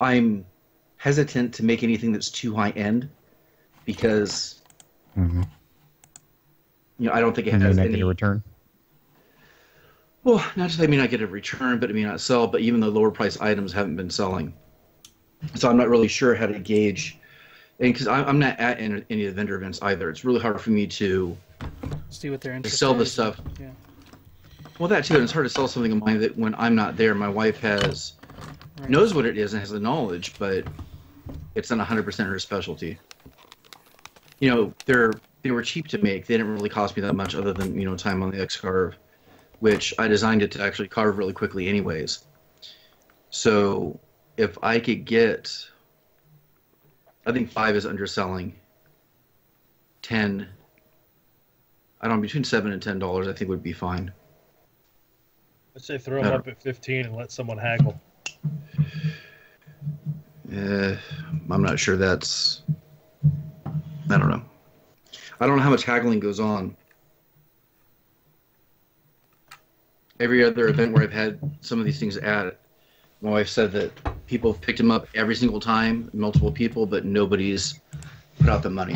I'm hesitant to make anything that's too high end because Mm-hmm. I don't think it And you has not get a any. return. Well, not just I may not get a return, but it may not sell. But even the lower price items haven't been selling, so I'm not really sure how to gauge. And because I'm not at any of the vendor events either, it's really hard for me See what their to interest sell the is. stuff. Yeah. Well, that too, and it's hard to sell something of mine that when I'm not there, my wife has Right. knows what it is and has the knowledge, but it's not 100% her specialty. They were cheap to make. They didn't really cost me that much, other than time on the X carve, which I designed it to actually carve really quickly, anyways. So if I could get, I think 5 is underselling. 10, I don't know, between $7 and $10, I think would be fine. I'd say throw them up at 15 and let someone haggle. I'm not sure that's. I don't know. I don't know how much haggling goes on. Every other event where I've had some of these things at, my wife said that people have picked them up every single time, multiple people, but nobody's put out the money.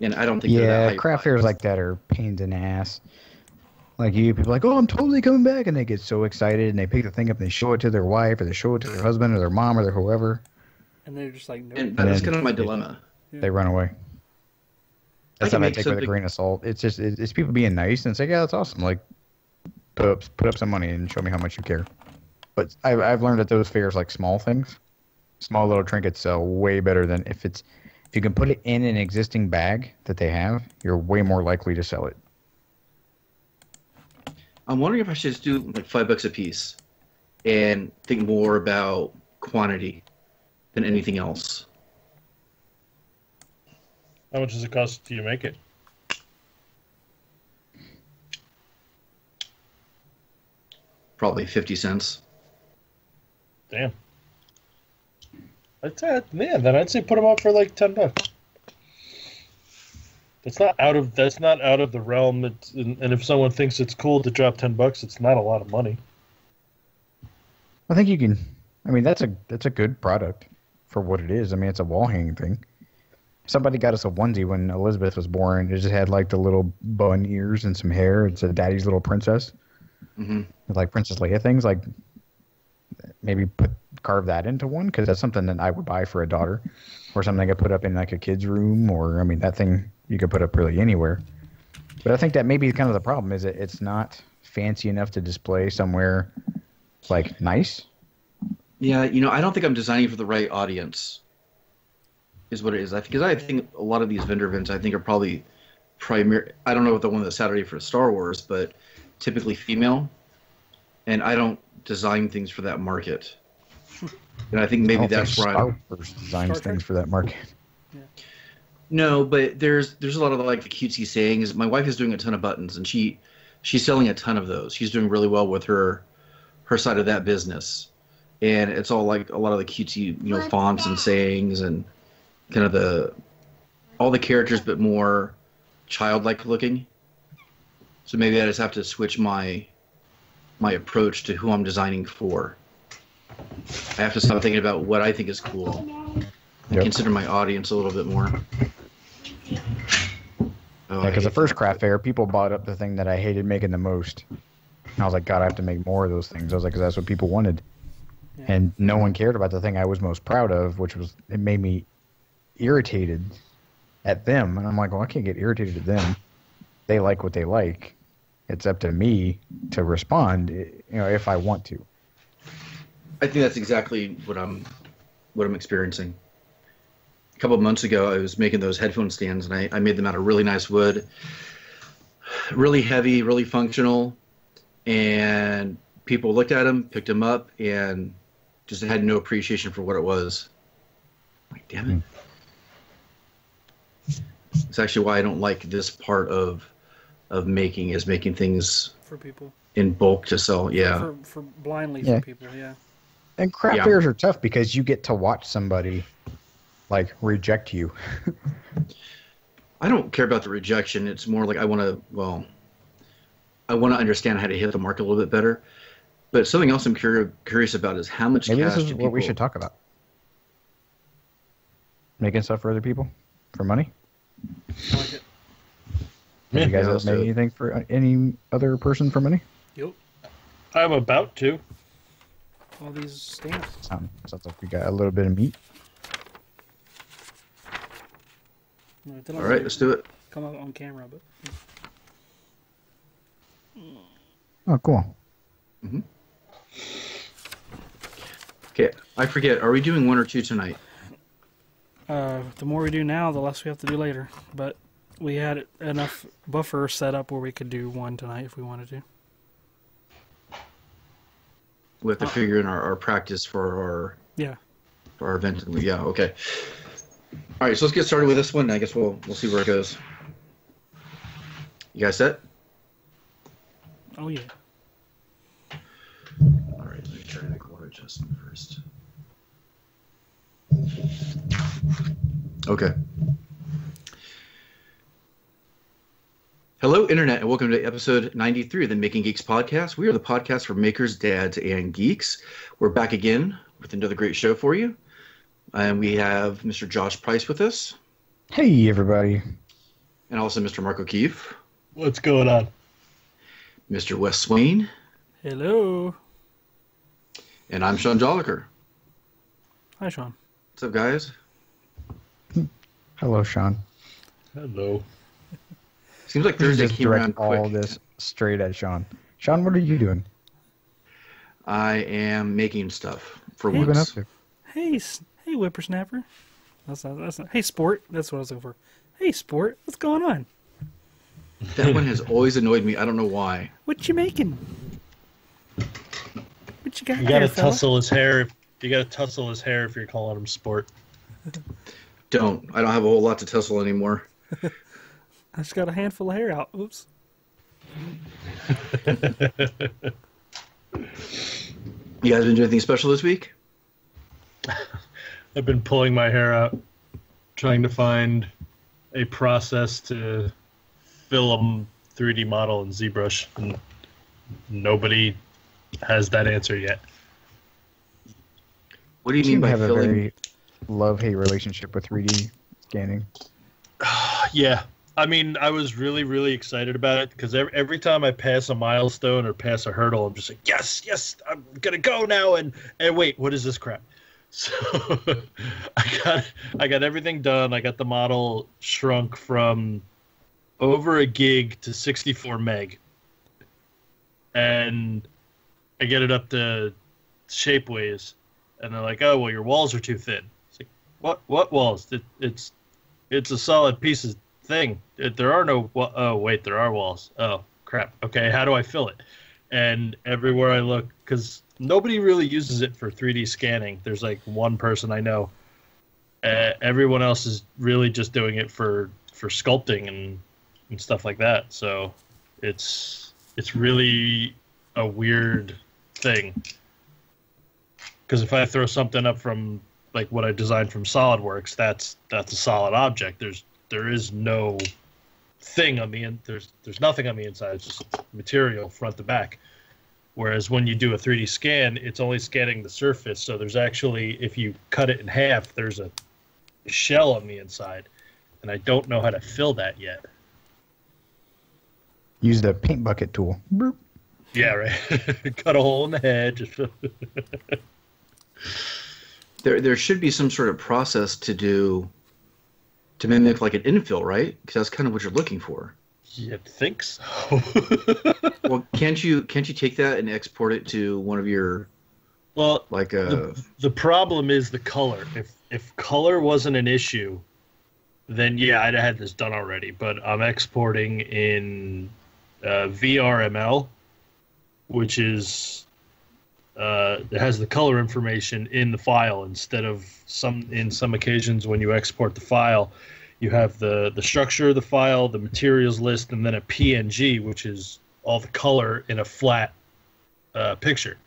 And I don't think they're that Yeah, high craft priced. fairs like that are pains in the ass. Like people are like, oh, I'm totally coming back, and they get so excited and they pick the thing up and they show it to their wife or they show it to their husband or their mom or their whoever. And they're just like, nope. And that's kind of my dilemma. They run away. That's can something I make take with a something. grain of salt. It's just it's people being nice and say, yeah, that's awesome. Like put up some money and show me how much you care. But I've learned that those fairs, like small things, small little trinkets, sell way better than if you can put it in an existing bag that they have, you're way more likely to sell it. I'm wondering if I should just do like $5 a piece and think more about quantity than anything else. How much does it cost to you make it? Probably 50 cents. Damn. Man, then I'd say put them up for like $10. That's not out of the realm. And if someone thinks it's cool to drop $10, it's not a lot of money. I think you can. I mean, that's a good product for what it is. I mean, it's a wall hanging thing. Somebody got us a onesie when Elizabeth was born. It just had like the little bun ears and some hair. It's a Daddy's Little Princess. Mm-hmm. Like Princess Leia things. Like maybe carve that into one, because that's something that I would buy for a daughter, or something I could put up in like a kid's room, or I mean that thing you could put up really anywhere. But I think that maybe kind of the problem is that it's not fancy enough to display somewhere like nice. Yeah, I don't think I'm designing for the right audience. Is what it is. Because I think a lot of these vendor events, I think, are probably primary. I don't know what the one that's Saturday for Star Wars, but typically female. And I don't design things for that market. And I think maybe that's where Star Wars designs things for that market. Yeah. No, but there's a lot of like the cutesy sayings. My wife is doing a ton of buttons, and she's selling a ton of those. She's doing really well with her side of that business, and it's all like a lot of the cutesy fonts and sayings and kind of all the characters, but more childlike looking. So maybe I just have to switch my approach to who I'm designing for. I have to stop thinking about what I think is cool and consider my audience a little bit more. Yeah, because the first craft fair, people bought up the thing that I hated making the most. And I was like, God, I have to make more of those things. I was like, because that's what people wanted. Yeah. And no one cared about the thing I was most proud of, which was, it made me irritated at them. And I'm like, well, I can't get irritated at them. They like what they like. It's up to me to respond, if I want to. I think that's exactly what I'm experiencing. A couple of months ago, I was making those headphone stands, and I made them out of really nice wood, really heavy, really functional, and people looked at them, picked them up, and just had no appreciation for what it was. I'm like, damn it. It's actually why I don't like this part of making things for people in bulk to sell. Yeah, for blindly for people. Yeah. And craft fairs are tough because you get to watch somebody like reject you. I don't care about the rejection. It's more like I want to understand how to hit the market a little bit better. But something else I'm curious about is how much Maybe cash this do is people... what we should talk about. Making stuff for other people for money. I like it. Have you guys let's ever do made it. anything for any other person for money? Yep. I'm about to. All these stamps. Sounds like we got a little bit of meat. No, they don't All right, really let's do it. come out on camera, but Oh, cool. Okay, I forget. Are we doing 1 or 2 tonight? the more we do now, the less we have to do later. But we had enough buffer set up where we could do 1 tonight if we wanted to. We have to figure in our practice Yeah. for our event. Yeah, okay. All right, so let's get started with this one. I guess we'll see where it goes. You guys set? Oh yeah. All right, let me try the color adjustment first. Okay. Hello, Internet, and welcome to episode 93 of the Making Geeks podcast. We are the podcast for makers, dads, and geeks. We're back again with another great show for you. And we have Mr. Josh Price with us, Hey, everybody. and also Mr. Mark O'Keefe, What's going on? Mr. Wes Swain, Hello. and I'm Sean Jolliker. Hi, Sean. What's up, guys? Hello, Sean. Hello. Seems like Thursday Just came around direct all quick. this straight at Sean. Sean, what are you doing? I am making stuff for What have you been up once. to? Hey, whippersnapper. That's not. Hey, sport. That's what I was looking for. Hey, sport. What's going on? That one has always annoyed me. I don't know why. What you making? What you got You there, gotta fella? tussle his hair. You gotta tussle his hair if you're calling him sport. I don't have a whole lot to tussle anymore. I just got a handful of hair out. Oops. You guys been doing anything special this week? I've been pulling my hair out, trying to find a process to fill a 3D model in ZBrush, and nobody has that answer yet. What do you You mean by have a filling? very love-hate relationship with 3D scanning. Yeah. I mean, I was really, really excited about it because every time I pass a milestone or pass a hurdle, I'm just like, yes, I'm gonna go now. And wait, what is this crap? So I got everything done. I got the model shrunk from over a gig to 64 meg, and I get it up to Shapeways, and they're like, "Oh, well, your walls are too thin." It's like, what walls? It's a solid piece of thing. There are no. Oh wait, there are walls. Oh crap. Okay, how do I fill it? And everywhere I look, because nobody really uses it for 3D scanning. There's like one person I know. Everyone else is really just doing it for sculpting and stuff like that. So it's really a weird thing. Because if I throw something up from like what I designed from SolidWorks, that's a solid object. There is no thing on the there's nothing on the inside. It's just material front to back. Whereas when you do a 3D scan, it's only scanning the surface. So there's actually, if you cut it in half, there's a shell on the inside, and I don't know how to fill that yet. Use the paint bucket tool. Boop. Yeah, right. Cut a hole in the head. Just There should be some sort of process to mimic like an infill, right? Because that's kind of what you're looking for. You'd think so. Well, can't you take that and export it to one of your Well, like the problem is the color. If color wasn't an issue, then yeah, I'd have had this done already. But I'm exporting in VRML, which is it has the color information in the file instead of in some occasions when you export the file, you have the structure of the file, the materials list, and then a PNG, which is all the color in a flat picture.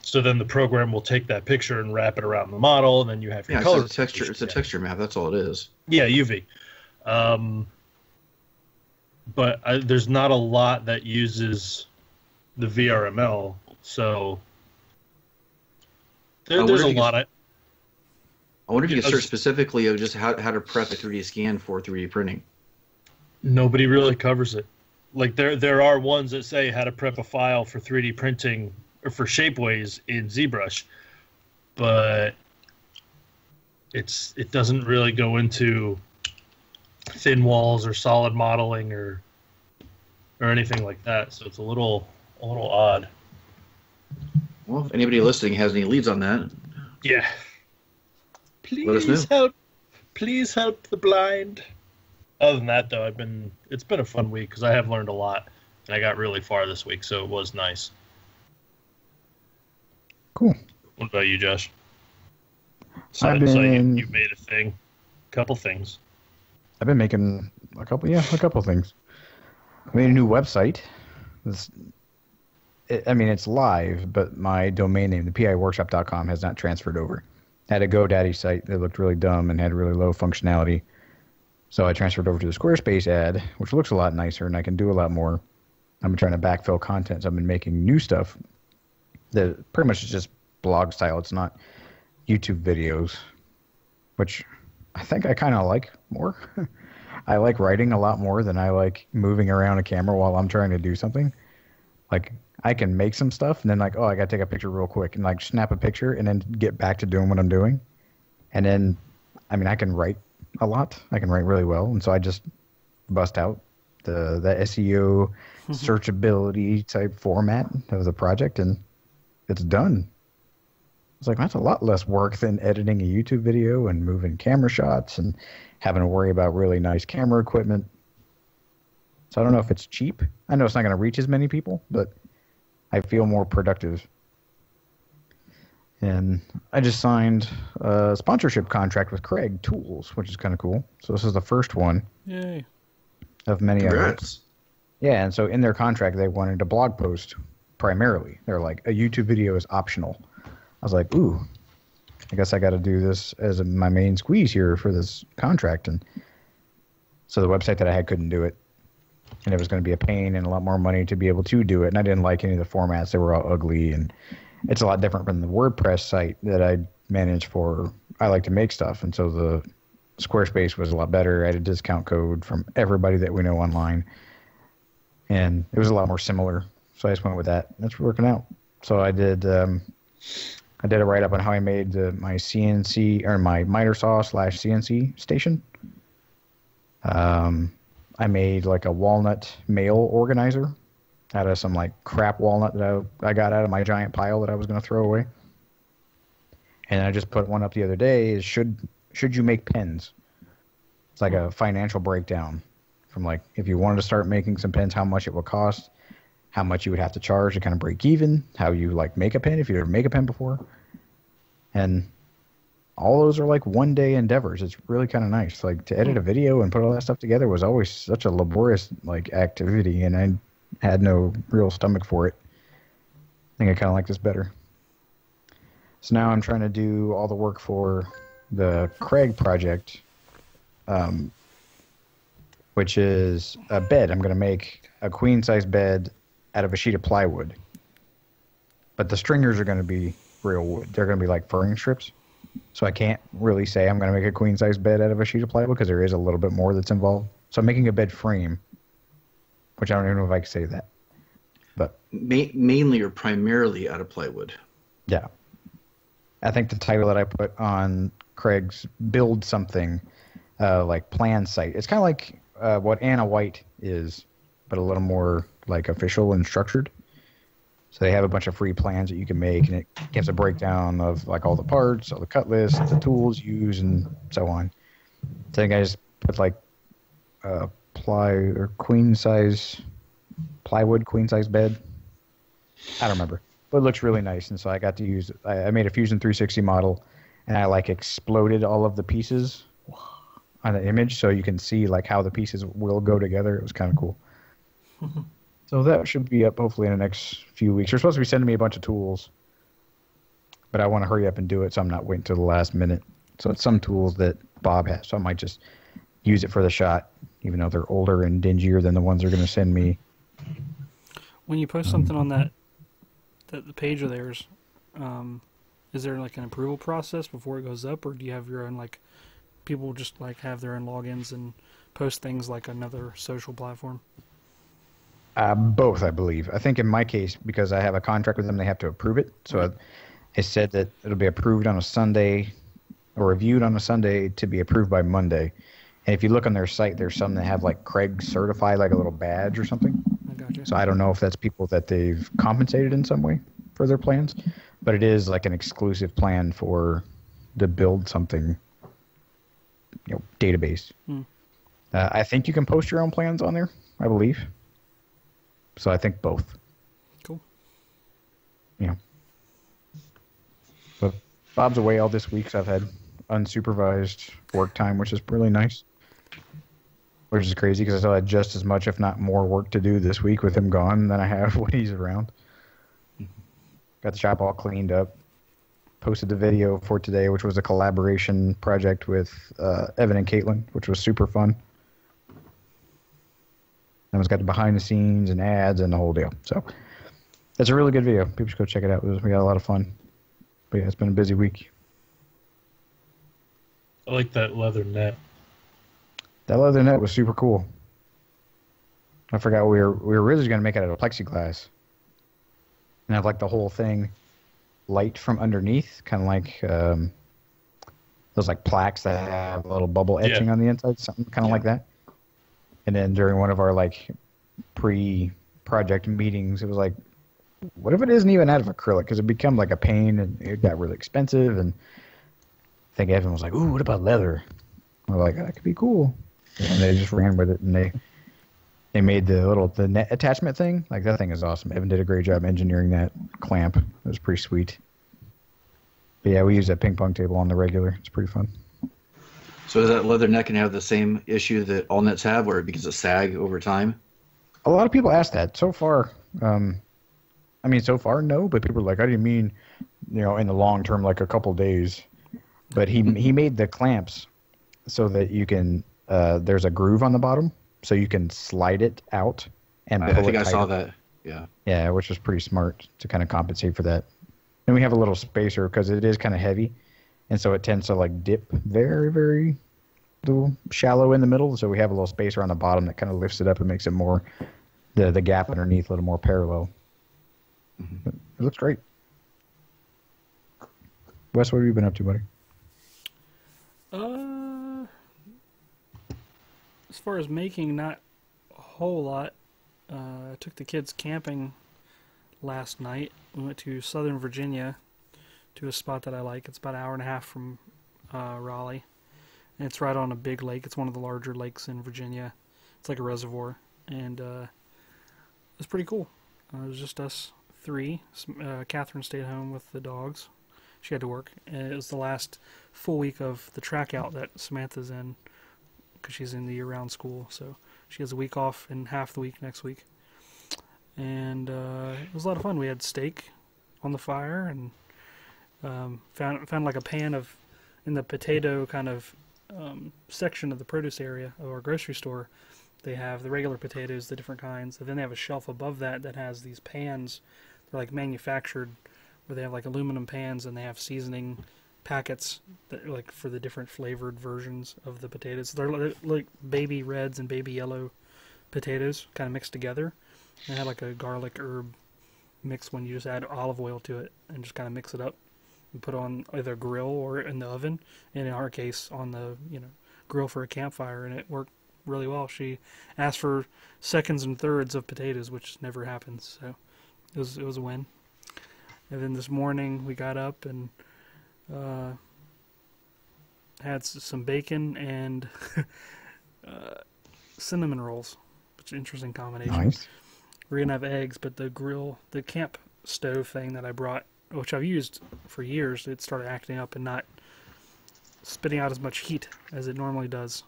So then the program will take that picture and wrap it around the model, and then you have your yeah, color. it's a texture. It's a texture map. That's all it is. Yeah, UV. But there's not a lot that uses the VRML So I wonder there's if a you could- lot of. I wonder if you could Yeah, search specifically of just how to prep a 3D scan for 3D printing. Nobody really covers it. Like there are ones that say how to prep a file for 3D printing or for Shapeways in ZBrush, but it doesn't really go into thin walls or solid modeling or anything like that. So it's a little odd. Well, if anybody listening has any leads on that, Yeah. Let us know. Please help the blind. Other than that, though, it's been a fun week because I have learned a lot, and I got really far this week, so it was nice. Cool. What about you, Josh? I've So been- you made a couple things. I've been making a couple things. I made a new website. It's live, but my domain name, the piworkshop.com, has not transferred over. I had a GoDaddy site that looked really dumb and had really low functionality. So I transferred over to the Squarespace ad, which looks a lot nicer, and I can do a lot more. I'm trying to backfill content, so I've been making new stuff that pretty much is just blog style. It's not YouTube videos, which I think I kind of like more. I like writing a lot more than I like moving around a camera while I'm trying to do something. Like, I can make some stuff and then like, oh, I got to take a picture real quick and like snap a picture and then get back to doing what I'm doing. And then, I can write a lot. I can write really well. And so I just bust out the SEO searchability type format of the project and it's done. It's like, that's a lot less work than editing a YouTube video and moving camera shots and having to worry about really nice camera equipment. So I don't know if it's cheap. I know it's not going to reach as many people, but I feel more productive. And I just signed a sponsorship contract with Craig Tools, which is kind of cool. So this is the first one Yay. of many others. congrats. Yeah, and so in their contract, they wanted a blog post primarily. They're like, a YouTube video is optional. I was like, ooh, I guess I got to do this as my main squeeze here for this contract. And so the website that I had couldn't do it. And it was going to be a pain and a lot more money to be able to do it. And I didn't like any of the formats. They were all ugly. And it's a lot different from the WordPress site that I manage for. I like to make stuff. And so the Squarespace was a lot better. I had a discount code from everybody that we know online. And it was a lot more similar. So I just went with that. That's working out. So I did a write-up on how I made my CNC or my miter saw / CNC station. I made like a walnut mail organizer out of some like crap walnut that I got out of my giant pile that I was going to throw away. And I just put one up the other day is should you make pens? It's like a financial breakdown from like if you wanted to start making some pens, how much it would cost, how much you would have to charge to kind of break even, how you like make a pen if you ever make a pen before. And all those are like one-day endeavors. It's really kind of nice. Like to edit a video and put all that stuff together was always such a laborious like activity, and I had no real stomach for it. I think I kind of like this better. So now I'm trying to do all the work for the Craig project, which is a bed. I'm going to make a queen-size bed out of a sheet of plywood. But the stringers are going to be real wood. They're going to be like furring strips. So I can't really say I'm going to make a queen-size bed out of a sheet of plywood because there is a little bit more that's involved. So I'm making a bed frame, which I don't even know if I can say that. But Mainly or primarily out of plywood. yeah. I think the title that I put on Craig's Build Something, like plan site, it's kind of like what Anna White is, but a little more like official and structured. So they have a bunch of free plans that you can make, and it gives a breakdown of like all the parts, all the cut lists, the tools used, and so on. So I think I just put like plywood queen size bed. I don't remember, but it looks really nice, and so I got to use. I made a Fusion 360 model, and I like exploded all of the pieces on the image, so you can see like how the pieces will go together. It was kind of cool. So that should be up hopefully in the next few weeks. They're supposed to be sending me a bunch of tools, but I want to hurry up and do it so I'm not waiting till the last minute. So it's some tools that Bob has, so I might just use it for the shot, even though they're older and dingier than the ones they're going to send me. When you post something on that the page of theirs, is there like an approval process before it goes up, or do you have your own, like, people just like have their own logins and post things like another social platform? Both, I believe. I think in my case, because I have a contract with them, they have to approve it. So it said that it'll be approved on a Sunday or reviewed on a Sunday to be approved by Monday. And if you look on their site, there's some that have like Craig certified, like a little badge or something. I gotcha. So I don't know if that's people that they've compensated in some way for their plans, but it is like an exclusive plan for to build something, database. I think you can post your own plans on there, I believe. So I think both. Cool. But Bob's away all this week, so I've had unsupervised work time, which is really nice. Which is crazy because I still had just as much, if not more, work to do this week with him gone than I have when he's around. Got the shop all cleaned up. Posted the video for today, which was a collaboration project with Evan and Caitlin, which was super fun. And it's got the behind the scenes and ads and the whole deal. So that's a really good video. People should go check it out. We got a lot of fun. But yeah, it's been a busy week. I like that leather net. That leather net was super cool. I forgot we were originally going to make it out of plexiglass and have like the whole thing light from underneath, kind of like those like plaques that have a little bubble etching on the inside, something kind of like that. And then during one of our like pre-project meetings, it was like, what if it isn't even out of acrylic? Because it became like a pain and it got really expensive. And I think Evan was like, "Ooh, what about leather?" We're like, "That could be cool." And they just ran with it, and they made the net attachment thing. Like, that thing is awesome. Evan did a great job engineering that clamp. It was pretty sweet. But yeah, we use that ping pong table on the regular. It's pretty fun. So is that leather net going to have the same issue that all nets have, where it begins to sag over time? A lot of people ask that. So far, so far, no. But people are like, "How do you mean, in the long term, like a couple days?" But he made the clamps so that you can. There's a groove on the bottom, so you can slide it out and pull it. I think I tighter. saw that. Yeah. Yeah, which was pretty smart to kind of compensate for that. And we have a little spacer because it is kind of heavy, and so it tends to like dip very, very little shallow in the middle. So we have a little spacer on the bottom that kind of lifts it up and makes it more the gap underneath a little more parallel. Mm-hmm. It looks great. Wes, what have you been up to, buddy? As far as making, not a whole lot. I took the kids camping last night. We went to Southern Virginia to a spot that I like. It's about an hour and a half from Raleigh. And it's right on a big lake. It's one of the larger lakes in Virginia. It's like a reservoir. And it was pretty cool. It was just us three. Catherine stayed home with the dogs. She had to work. And it was the last full week of the track out that Samantha's in, because she's in the year-round school. So she has a week off and half the week next week. And it was a lot of fun. We had steak on the fire and found like a pan of, in the potato kind of section of the produce area of our grocery store. They have the regular potatoes, the different kinds, and then they have a shelf above that that has these pans. They're like manufactured, where they have like aluminum pans and they have seasoning packets that are like for the different flavored versions of the potatoes. They're like baby reds and baby yellow potatoes kind of mixed together. And have like a garlic herb mix when you just add olive oil to it and just kind of mix it up and put it on either a grill or in the oven. And in our case, on the grill for a campfire, and it worked really well. She asked for seconds and thirds of potatoes, which never happens. So it was a win. And then this morning we got up and had some bacon and cinnamon rolls, which is an interesting combination. Nice. We're going to have eggs, but the camp stove thing that I brought, which I've used for years, it started acting up and not spitting out as much heat as it normally does.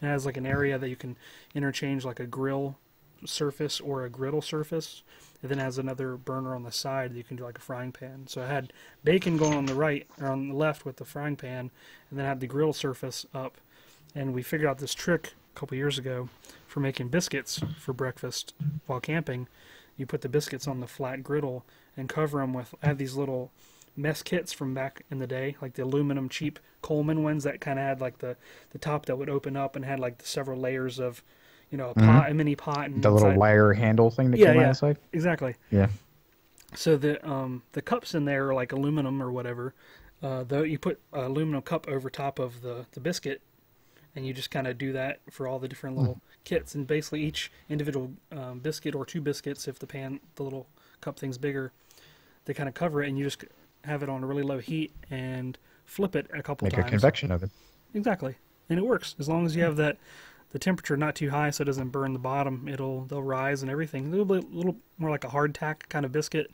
It has like an area that you can interchange like a grill surface or a griddle surface. It then has another burner on the side that you can do like a frying pan. So I had bacon going on the right or on the left with the frying pan, and then I had the grill surface up. And we figured out this trick a couple years ago for making biscuits for breakfast while camping. you put the biscuits on the flat griddle and cover them with. I have these little mess kits from back in the day, like the aluminum cheap Coleman ones that kind of had like the top that would open up and had like the several layers of, you know, a pot, a mini pot, and the little wire handle thing that came out inside. Exactly. Yeah. So the cups in there are like aluminum or whatever. Though you put an aluminum cup over top of the biscuit, and you just kind of do that for all the different little kits. And basically each individual biscuit or 2 biscuits, if the little cup thing's bigger, they kind of cover it, and you just have it on a really low heat and flip it a couple times. Make a convection oven. Exactly, and it works as long as you have the temperature not too high so it doesn't burn the bottom. They'll rise and everything. It'll be a little more like a hardtack kind of biscuit.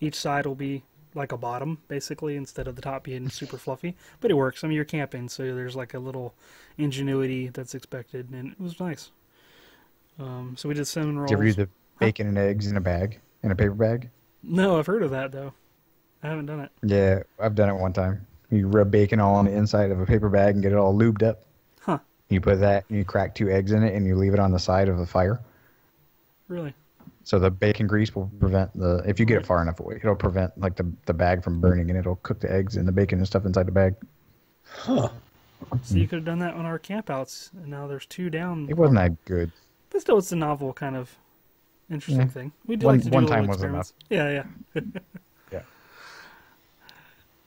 Each side will be like a bottom, basically, instead of the top being super fluffy. But it works. I mean, you're camping, so there's like a little ingenuity that's expected, and it was nice. So we did cinnamon rolls. Did you ever do the bacon and eggs in a paper bag? No, I've heard of that, though. I haven't done it. Yeah, I've done it one time. You rub bacon all on the inside of a paper bag and get it all lubed up. Huh. You put that, and you crack 2 eggs in it, and you leave it on the side of the fire. Really? So the bacon grease will prevent if you get it far enough away, it'll prevent like the bag from burning, and it'll cook the eggs and the bacon and stuff inside the bag. Huh. So you could have done that on our campouts, and now there's 2 down. It wasn't that good. But still, it's a novel kind of interesting thing. We do One- like to do one little time was experiments. Yeah. Yeah.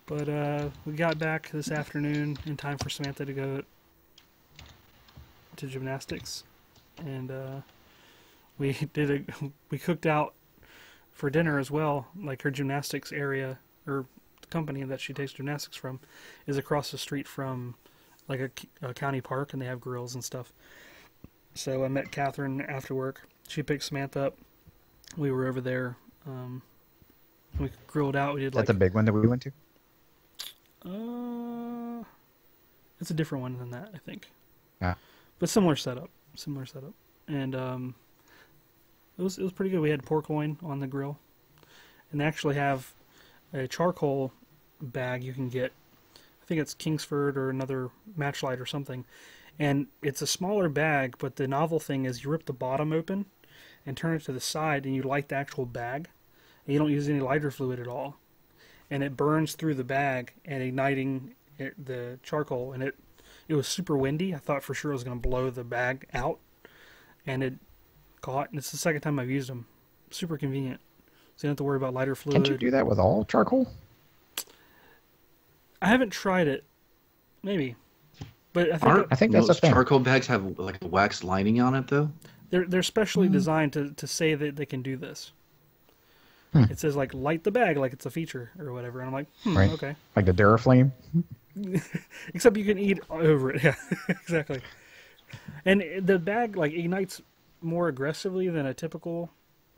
But we got back this afternoon in time for Samantha to go to gymnastics, and we cooked out for dinner as well. Like, her gymnastics area, or the company that she takes gymnastics from, is across the street from like a county park, and they have grills and stuff. So I met Catherine after work. She picked Samantha up. We were over there. We grilled out. We did That's a big one that we went to? It's a different one than that, I think. Yeah. But similar setup. And it was pretty good. We had pork loin on the grill. And they actually have a charcoal bag you can get. I think it's Kingsford or another Matchlight or something. And it's a smaller bag, but the novel thing is you rip the bottom open and turn it to the side, and you light the actual bag. And you don't use any lighter fluid at all. And it burns through the bag and igniting the charcoal. And it was super windy. I thought for sure it was going to blow the bag out. And it caught. And it's the second time I've used them. Super convenient. So you don't have to worry about lighter fluid. Can't you do that with all charcoal? I haven't tried it. Maybe. But I think that's most a thing. charcoal bags have like a wax lining on it, though. They're specially designed to say that they can do this. It says, like, light the bag like it's a feature or whatever. And I'm like, Right. Okay. Like the Duraflame? Except you can eat over it. Yeah, exactly. And the bag, like, ignites more aggressively than a typical...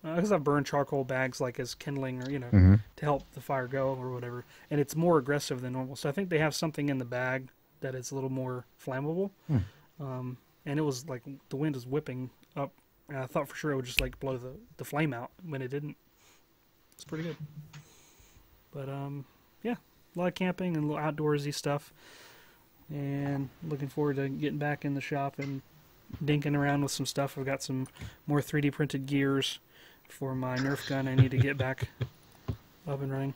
Because I've burned charcoal bags, like, as kindling or, to help the fire go or whatever. And it's more aggressive than normal. So I think they have something in the bag that is a little more flammable. And it was, like, the wind was whipping up. And I thought for sure it would just, like, blow the flame out when it didn't. It's pretty good. But, yeah, a lot of camping and a little outdoorsy stuff. And looking forward to getting back in the shop and dinking around with some stuff. I've got some more 3D printed gears for my Nerf gun. I need to get back up and running.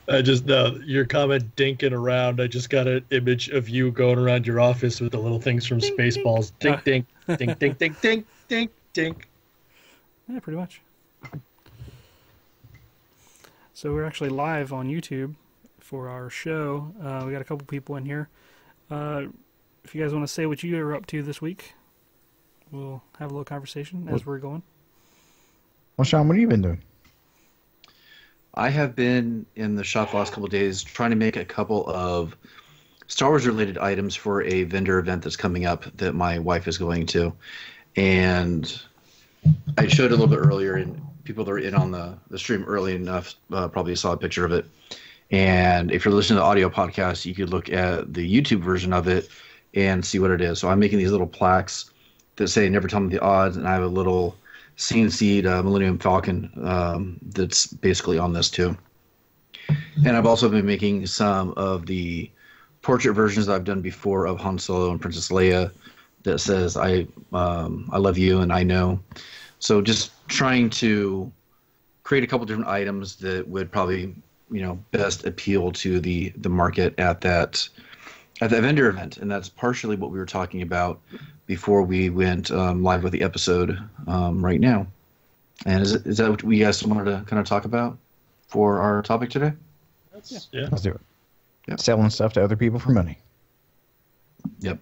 Your comment dinking around, I just got an image of you going around your office with the little things from Dink, Spaceballs. dink. Dink, dink, dink, dink, dink, dink, dink, dink. Yeah, pretty much. So we're actually live on YouTube for our show. We got a couple people in here. If you guys want to say what you are up to this week, we'll have a little conversation as we're going. Well, Sean, what have you been doing? I have been in the shop the last couple of days trying to make a couple of Star Wars related items for a vendor event that's coming up that my wife is going to. And I showed it a little bit earlier, and people that are in on the stream early enough probably saw a picture of it. And if you're listening to the audio podcast, you could look at the YouTube version of it and see what it is. So I'm making these little plaques that say "Never Tell Me the Odds," and I have a little CNC'd Millennium Falcon that's basically on this too. And I've also been making some of the portrait versions that I've done before of Han Solo and Princess Leia that says I love you and I know. So just trying to create a couple different items that would probably, best appeal to the market at that vendor event, and that's partially what we were talking about before we went live with the episode right now. And is that what we guys wanted to kind of talk about for our topic today? Yeah. Let's do it. Yep. Selling stuff to other people for money. Yep.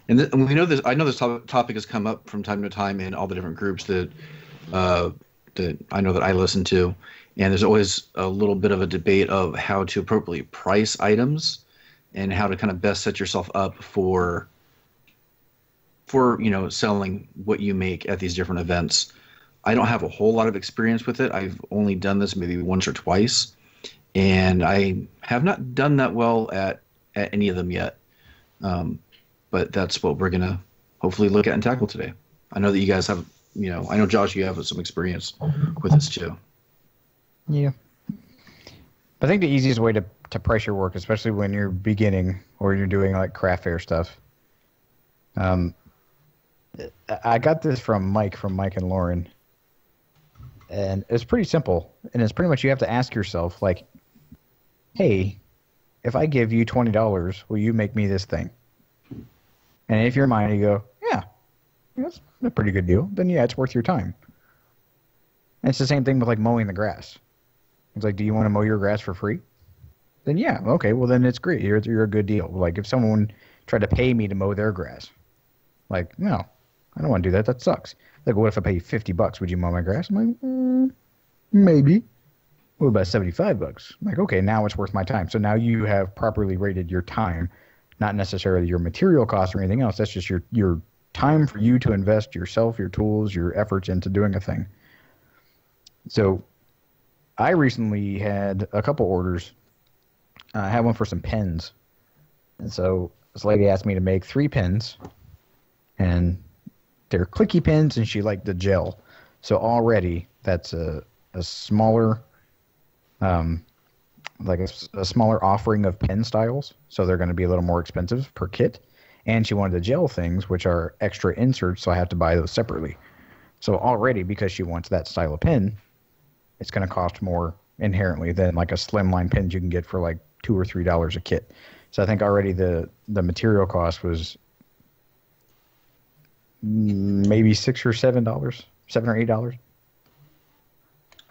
And we know this. I know this topic has come up from time to time in all the different groups that I know that I listen to, and there's always a little bit of a debate of how to appropriately price items and how to kind of best set yourself up for selling what you make at these different events. I don't have a whole lot of experience with it. I've only done this maybe once or twice, and I have not done that well at any of them yet. But that's what we're gonna hopefully look at and tackle today. I know that you guys have, I know Josh, you have some experience with this too. Yeah. I think the easiest way to price your work, especially when you're beginning or you're doing like craft fair stuff. I got this from Mike and Lauren, and it's pretty simple. And it's pretty much you have to ask yourself, like, hey, if I give you $20, will you make me this thing? And if you're mine, you go, yeah, that's a pretty good deal. Then yeah, it's worth your time. And it's the same thing with like mowing the grass. It's like, do you want to mow your grass for free? Then yeah, okay, well then it's great. You're a good deal. Like if someone tried to pay me to mow their grass, like no, I don't want to do that. That sucks. Like what if I pay you $50? Would you mow my grass? I'm like, maybe. What about $75? I'm like, okay, now it's worth my time. So now you have properly rated your time, not necessarily your material cost or anything else. That's just your time for you to invest yourself, your tools, your efforts into doing a thing. So I recently had a couple orders. I had one for some pens. And so this lady asked me to make 3 pens. And they're clicky pens, and she liked the gel. So already that's a smaller, like a smaller offering of pen styles. So they're going to be a little more expensive per kit. And she wanted the gel things, which are extra inserts, so I have to buy those separately. So already, because she wants that style of pen, it's going to cost more inherently than like a slimline pen you can get for like $2 or $3 a kit. So I think already the material cost was maybe $6 or $7, $7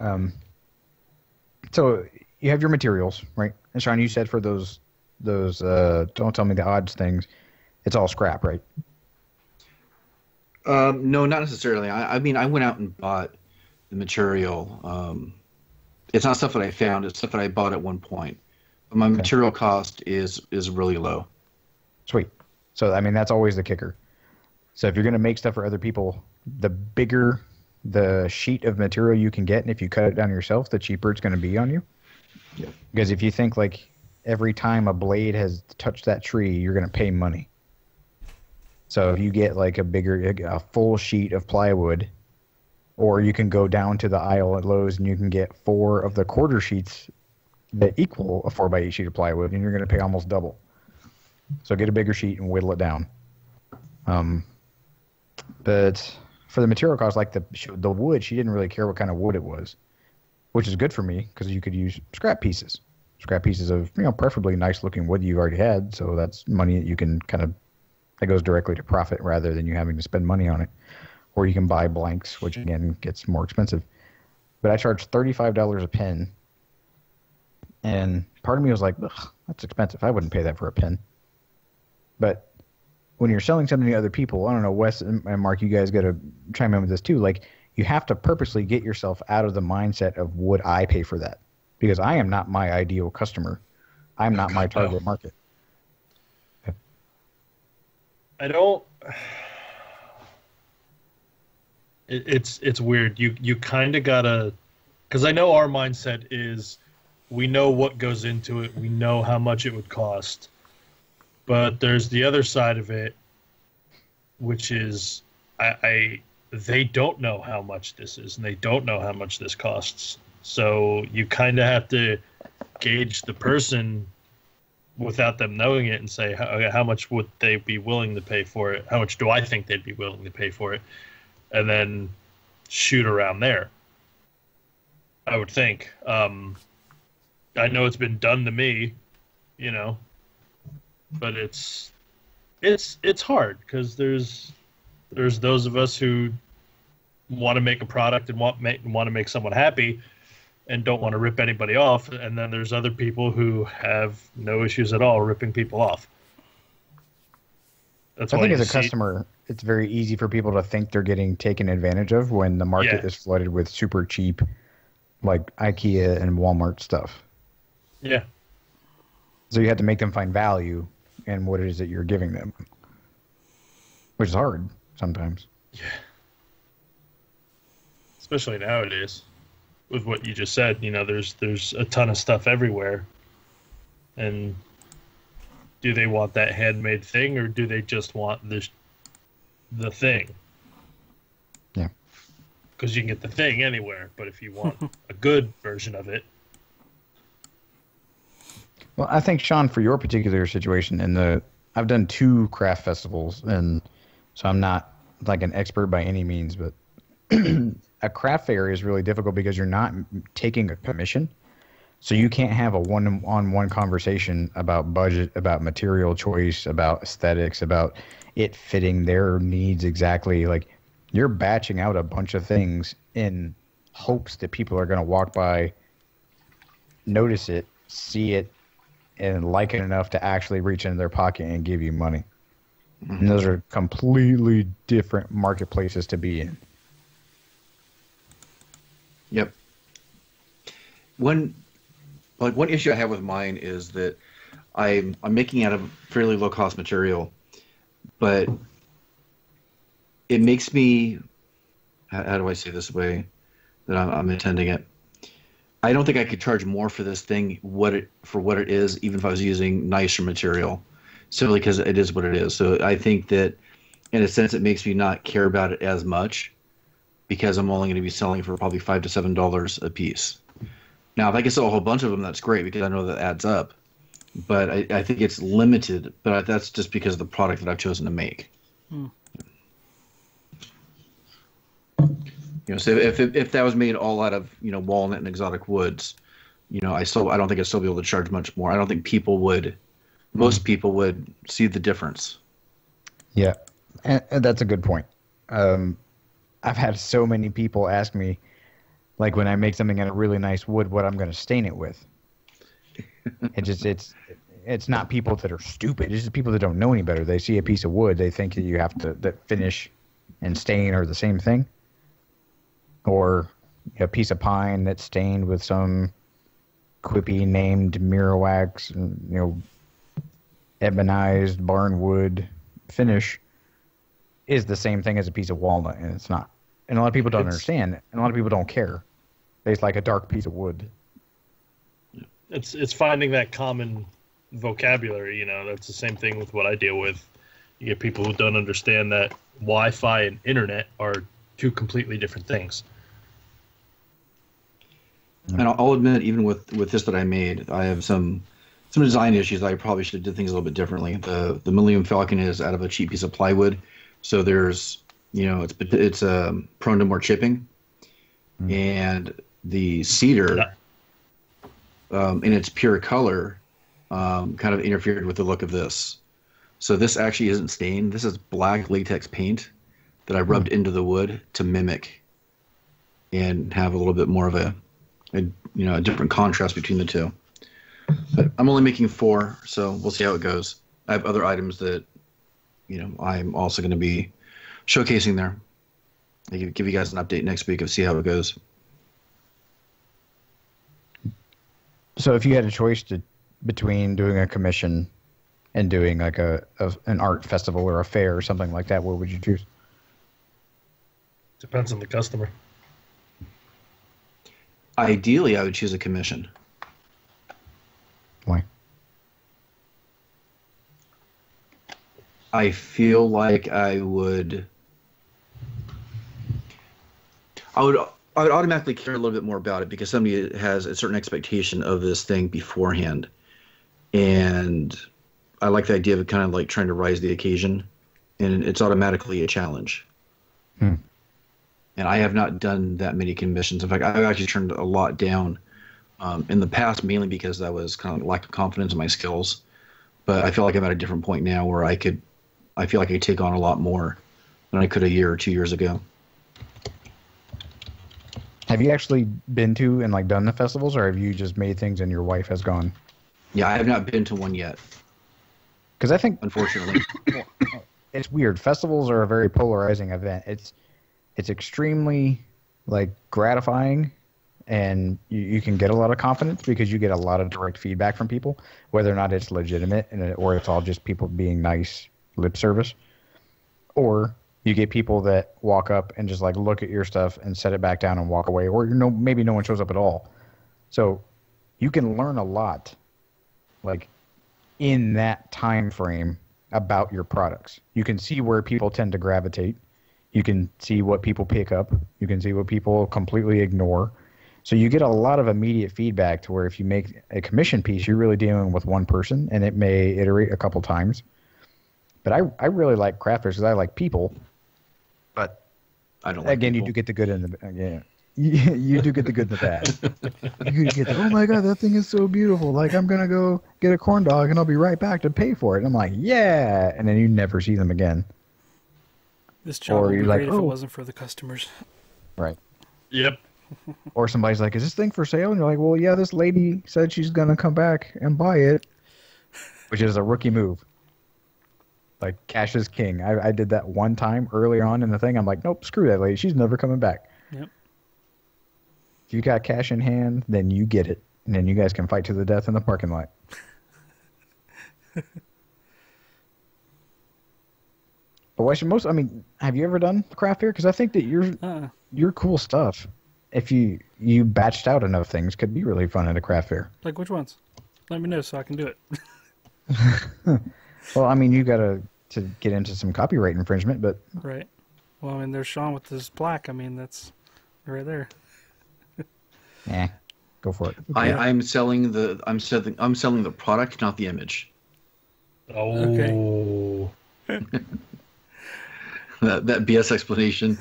or $8. So you have your materials, right? And Sean, you said for those don't tell me the odds things, it's all scrap, right? No, not necessarily. I mean, I went out and bought the material. It's not stuff that I found. It's stuff that I bought at one point. But my material cost is really low. Sweet. So, I mean, that's always the kicker. So if you're going to make stuff for other people, the bigger the sheet of material you can get, and if you cut it down yourself, the cheaper it's going to be on you. Yeah. Because if you think like every time a blade has touched that tree, you're going to pay money. So if you get like a full sheet of plywood, or you can go down to the aisle at Lowe's and you can get 4 of the quarter sheets that equal a 4x8 sheet of plywood, and you're going to pay almost double. So get a bigger sheet and whittle it down. But for the material cost, like the wood, she didn't really care what kind of wood it was, which is good for me because you could use scrap pieces of, preferably nice looking wood you already had. So that's money that you can that goes directly to profit rather than you having to spend money on it. Or you can buy blanks, which again gets more expensive. But I charged $35 a pen. And part of me was like, ugh, that's expensive. I wouldn't pay that for a pen. But when you're selling something to other people, I don't know, Wes and Mark, you guys got to chime in with this too. Like, you have to purposely get yourself out of the mindset of would I pay for that? Because I am not my ideal customer. I'm not my target market. I don't. It's weird. You kind of gotta, because I know our mindset is, we know what goes into it. We know how much it would cost. But there's the other side of it, which is they don't know how much this is, and they don't know how much this costs. So you kind of have to gauge the person without them knowing it and say, how much would they be willing to pay for it? How much do I think they'd be willing to pay for it? and then shoot around there. I would think. I know it's been done to me, you know, but it's hard because there's those of us who want to make a product and want to make someone happy and don't want to rip anybody off, and then there's other people who have no issues at all ripping people off. That's I why think you as a customer, it's very easy for people to think they're getting taken advantage of when the market is flooded with super cheap, like IKEA and Walmart stuff. Yeah. So you have to make them find value in what it is that you're giving them, which is hard sometimes. Yeah. Especially nowadays, with what you just said, you know, there's a ton of stuff everywhere, and do they want that handmade thing, or do they just want the thing? Yeah. Because you can get the thing anywhere, but if you want a good version of it. Well, I think, Sean, for your particular situation, I've done 2 craft festivals, and so I'm not like an expert by any means, but a craft fair is really difficult because you're not taking a commission. So you can't have a one-on-one conversation about budget, about material choice, about aesthetics, about it fitting their needs exactly. Like, you're batching out a bunch of things in hopes that people are going to walk by, notice it, see it, and like it enough to actually reach into their pocket and give you money. Mm-hmm. And those are completely different marketplaces to be in. Yep. One issue I have with mine is that I'm making out of fairly low cost material, but it makes me, how do I say this way that I'm intending it? I don't think I could charge more for this thing for what it is, even if I was using nicer material, simply because it is what it is. So I think that in a sense it makes me not care about it as much, because I'm only going to be selling for probably $5 to $7 a piece. Now, if I can sell a whole bunch of them, that's great, because I know that adds up. But I think it's limited. But that's just because of the product that I've chosen to make. You know, so if that was made all out of, you know, walnut and exotic woods, you know, I don't think I'd still be able to charge much more. I don't think most people would see the difference. Yeah, and that's a good point. I've had so many people ask me, like, when I make something out of really nice wood, what I'm going to stain it with. It's not people that are stupid. It's just people that don't know any better. They see a piece of wood, they think that you have to, that finish and stain are the same thing. Or a piece of pine that's stained with some quippy named mirror wax, you know, ebonized barnwood finish is the same thing as a piece of walnut, and it's not. And a lot of people don't understand, and a lot of people don't care. They just like a dark piece of wood. It's finding that common vocabulary, you know. That's the same thing with what I deal with. You get people who don't understand that Wi-Fi and internet are 2 completely different things. And I'll admit, even with this that I made, I have some design issues. I probably should have did things a little bit differently. The Millennium Falcon is out of a cheap piece of plywood, so there's, you know, it's prone to more chipping, and the cedar, in its pure color, kind of interfered with the look of this. So this actually isn't stained. This is black latex paint that I rubbed into the wood to mimic and have a little bit more of a different contrast between the two. But I'm only making 4, so we'll see how it goes. I have other items that, you know, I'm also going to be showcasing there. I'll give you guys an update next week of see how it goes. So if you had a choice between doing a commission and doing like an art festival or a fair or something like that, what would you choose? Depends on the customer. Ideally, I would choose a commission. Why? I feel like I would automatically care a little bit more about it because somebody has a certain expectation of this thing beforehand. And I like the idea of kind of like trying to rise the occasion, and it's automatically a challenge. and I have not done that many commissions. In fact, I've actually turned a lot down in the past, mainly because I was kind of lack of confidence in my skills. But I feel like I'm at a different point now where I feel like I could take on a lot more than I could a year or 2 years ago. Have you actually been to and like done the festivals, or have you just made things and your wife has gone? Yeah, I have not been to one yet. Because I think, unfortunately, it's weird. Festivals are a very polarizing event. It's extremely like gratifying, and you can get a lot of confidence because you get a lot of direct feedback from people, whether or not it's legitimate or it's all just people being nice lip service, or you get people that walk up and just like look at your stuff and set it back down and walk away, or maybe no one shows up at all. So you can learn a lot, like in that time frame about your products. You can see where people tend to gravitate. You can see what people pick up. You can see what people completely ignore. So you get a lot of immediate feedback to where if you make a commission piece, you're really dealing with one person, and it may iterate a couple times. But I really like craft fairs because I like people. But I don't like again, people. you do get the good and the yeah. You do get the good and the bad. You get the, oh my god, that thing is so beautiful. Like, I'm going to go get a corn dog and I'll be right back to pay for it. And I'm like, yeah. And then you never see them again. This job would be great if it wasn't for the customers. Right. Yep. Or somebody's like, is this thing for sale? And you're like, well, yeah, this lady said she's going to come back and buy it, which is a rookie move. Like, cash is king. I did that one time early on in the thing. I'm like, nope, screw that lady. She's never coming back. Yep. If you got cash in hand, then you get it. And then you guys can fight to the death in the parking lot. But why should I mean, have you ever done craft fair? Because I think that your cool stuff, if you batched out enough things, could be really fun at a craft fair. Like which ones? Let me know so I can do it. Well, I mean, you got to get into some copyright infringement, but... Right. Well, I mean, there's Sean with his plaque. I mean, that's right there. Yeah, go for it. I'm selling the product, not the image. Oh. Okay. that BS explanation.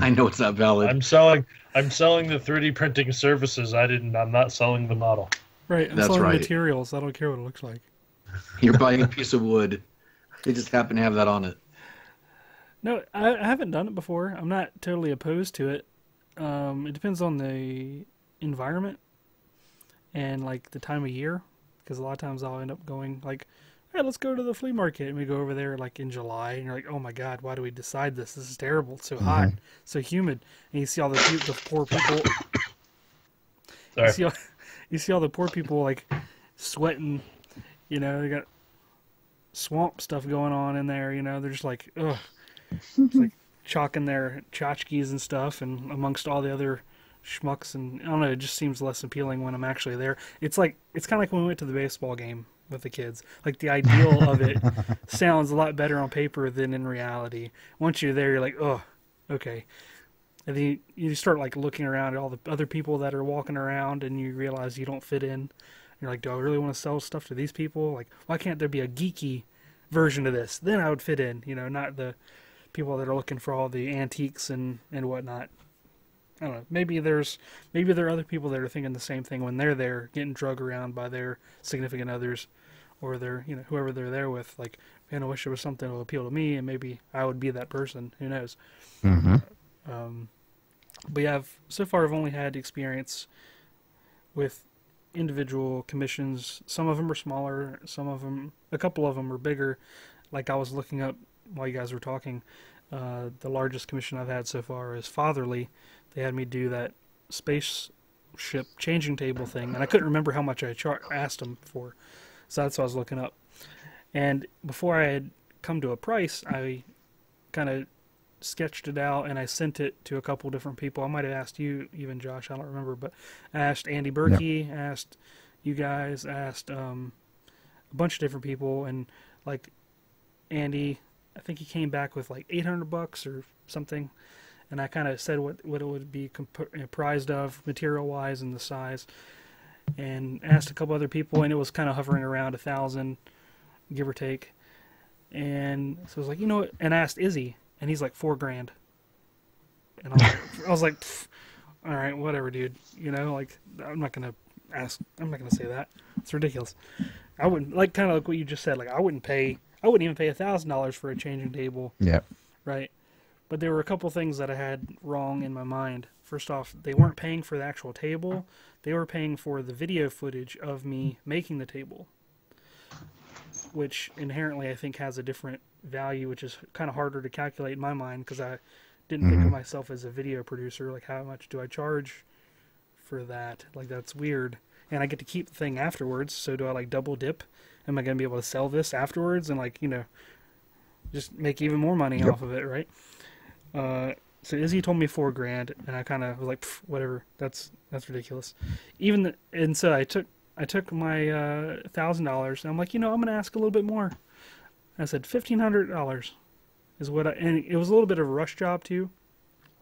I know it's not valid. I'm selling the 3D printing services. I'm not selling the model. Right. I'm That's selling right. materials. I don't care what it looks like. You're buying a piece of wood. They just happen to have that on it. No, I haven't done it before. I'm not totally opposed to it. It depends on the environment and like the time of year, because a lot of times I'll end up going like, hey, let's go to the flea market, and we go over there like in July, and you're like, oh my god, why do we decide this? This is terrible. It's so hot, so humid, and you see all the poor people. Sorry. You see all the poor people like sweating. You know, they got swamp stuff going on in there. You know, they're just like, ugh, it's like chalking their tchotchkes and stuff, and amongst all the other schmucks, and I don't know, it just seems less appealing when I'm actually there. It's kind of like when we went to the baseball game with the kids. Like, the ideal of it sounds a lot better on paper than in reality. Once you're there, you're like, oh, okay. And then you start like looking around at all the other people that are walking around, and you realize you don't fit in. You're like, do I really want to sell stuff to these people? Like, why can't there be a geeky version of this? Then I would fit in, you know, not the people that are looking for all the antiques and whatnot. I don't know. Maybe there are other people that are thinking the same thing when they're there, getting drug around by their significant others, or their, you know, whoever they're there with. Like, man, I wish there was something that would appeal to me, and maybe I would be that person. Who knows? Mm-hmm. But yeah, so far I've only had experience with individual commissions. Some of them are smaller. A couple of them are bigger. Like, I was looking up while you guys were talking. The largest commission I've had so far is Fatherly. They had me do that spaceship changing table thing, and I couldn't remember how much I asked them for, so that's what I was looking up. And before I had come to a price, I kind of sketched it out, and I sent it to a couple different people. I might have asked you, even Josh, I don't remember, but I asked Andy Berkey, asked you guys, asked a bunch of different people, and like Andy, I think he came back with like $800 or something, and I kind of said what it would be comprised of material-wise and the size, and asked a couple other people, and it was kind of hovering around 1,000, give or take. And so I was like, you know what, and I asked Izzy, and he's like $4,000. And I was like, all right, whatever, dude. You know, like I'm not gonna say that. It's ridiculous. I wouldn't like kind of like what you just said. Like I wouldn't even pay $1,000 for a changing table. Yeah. Right. But there were a couple things that I had wrong in my mind. First off, they weren't paying for the actual table. They were paying for the video footage of me making the table, which inherently I think has a different value, which is kind of harder to calculate in my mind because I didn't think of myself as a video producer. Like, how much do I charge for that? Like, that's weird. And I get to keep the thing afterwards, so do I, like, double dip? Am I going to be able to sell this afterwards and, like, you know, just make even more money off of it, right? So Izzy told me $4,000, and I kind of was like, whatever, that's ridiculous. And so I took my $1,000, and I'm like, you know, I'm gonna ask a little bit more. I said $1,500 is what and it was a little bit of a rush job too.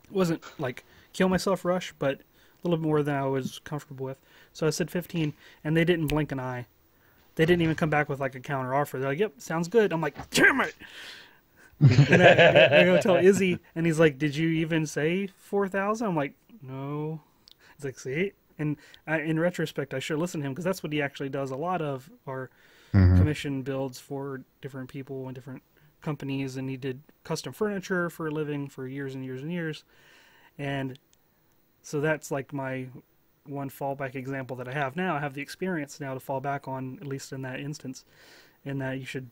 It wasn't like kill myself rush, but a little bit more than I was comfortable with. So I said 15, and they didn't blink an eye. They didn't even come back with like a counter offer. They're like, yep, sounds good. I'm like, damn it. And I go tell Izzy, and he's like, did you even say 4,000? I'm like, no. He's like, see? And in retrospect, I should listen to him because that's what he actually does a lot of, our commission builds for different people and different companies. And he did custom furniture for a living for years and years and years. And so that's like my one fallback example that I have now. I have the experience now to fall back on, at least in that instance, and that you should,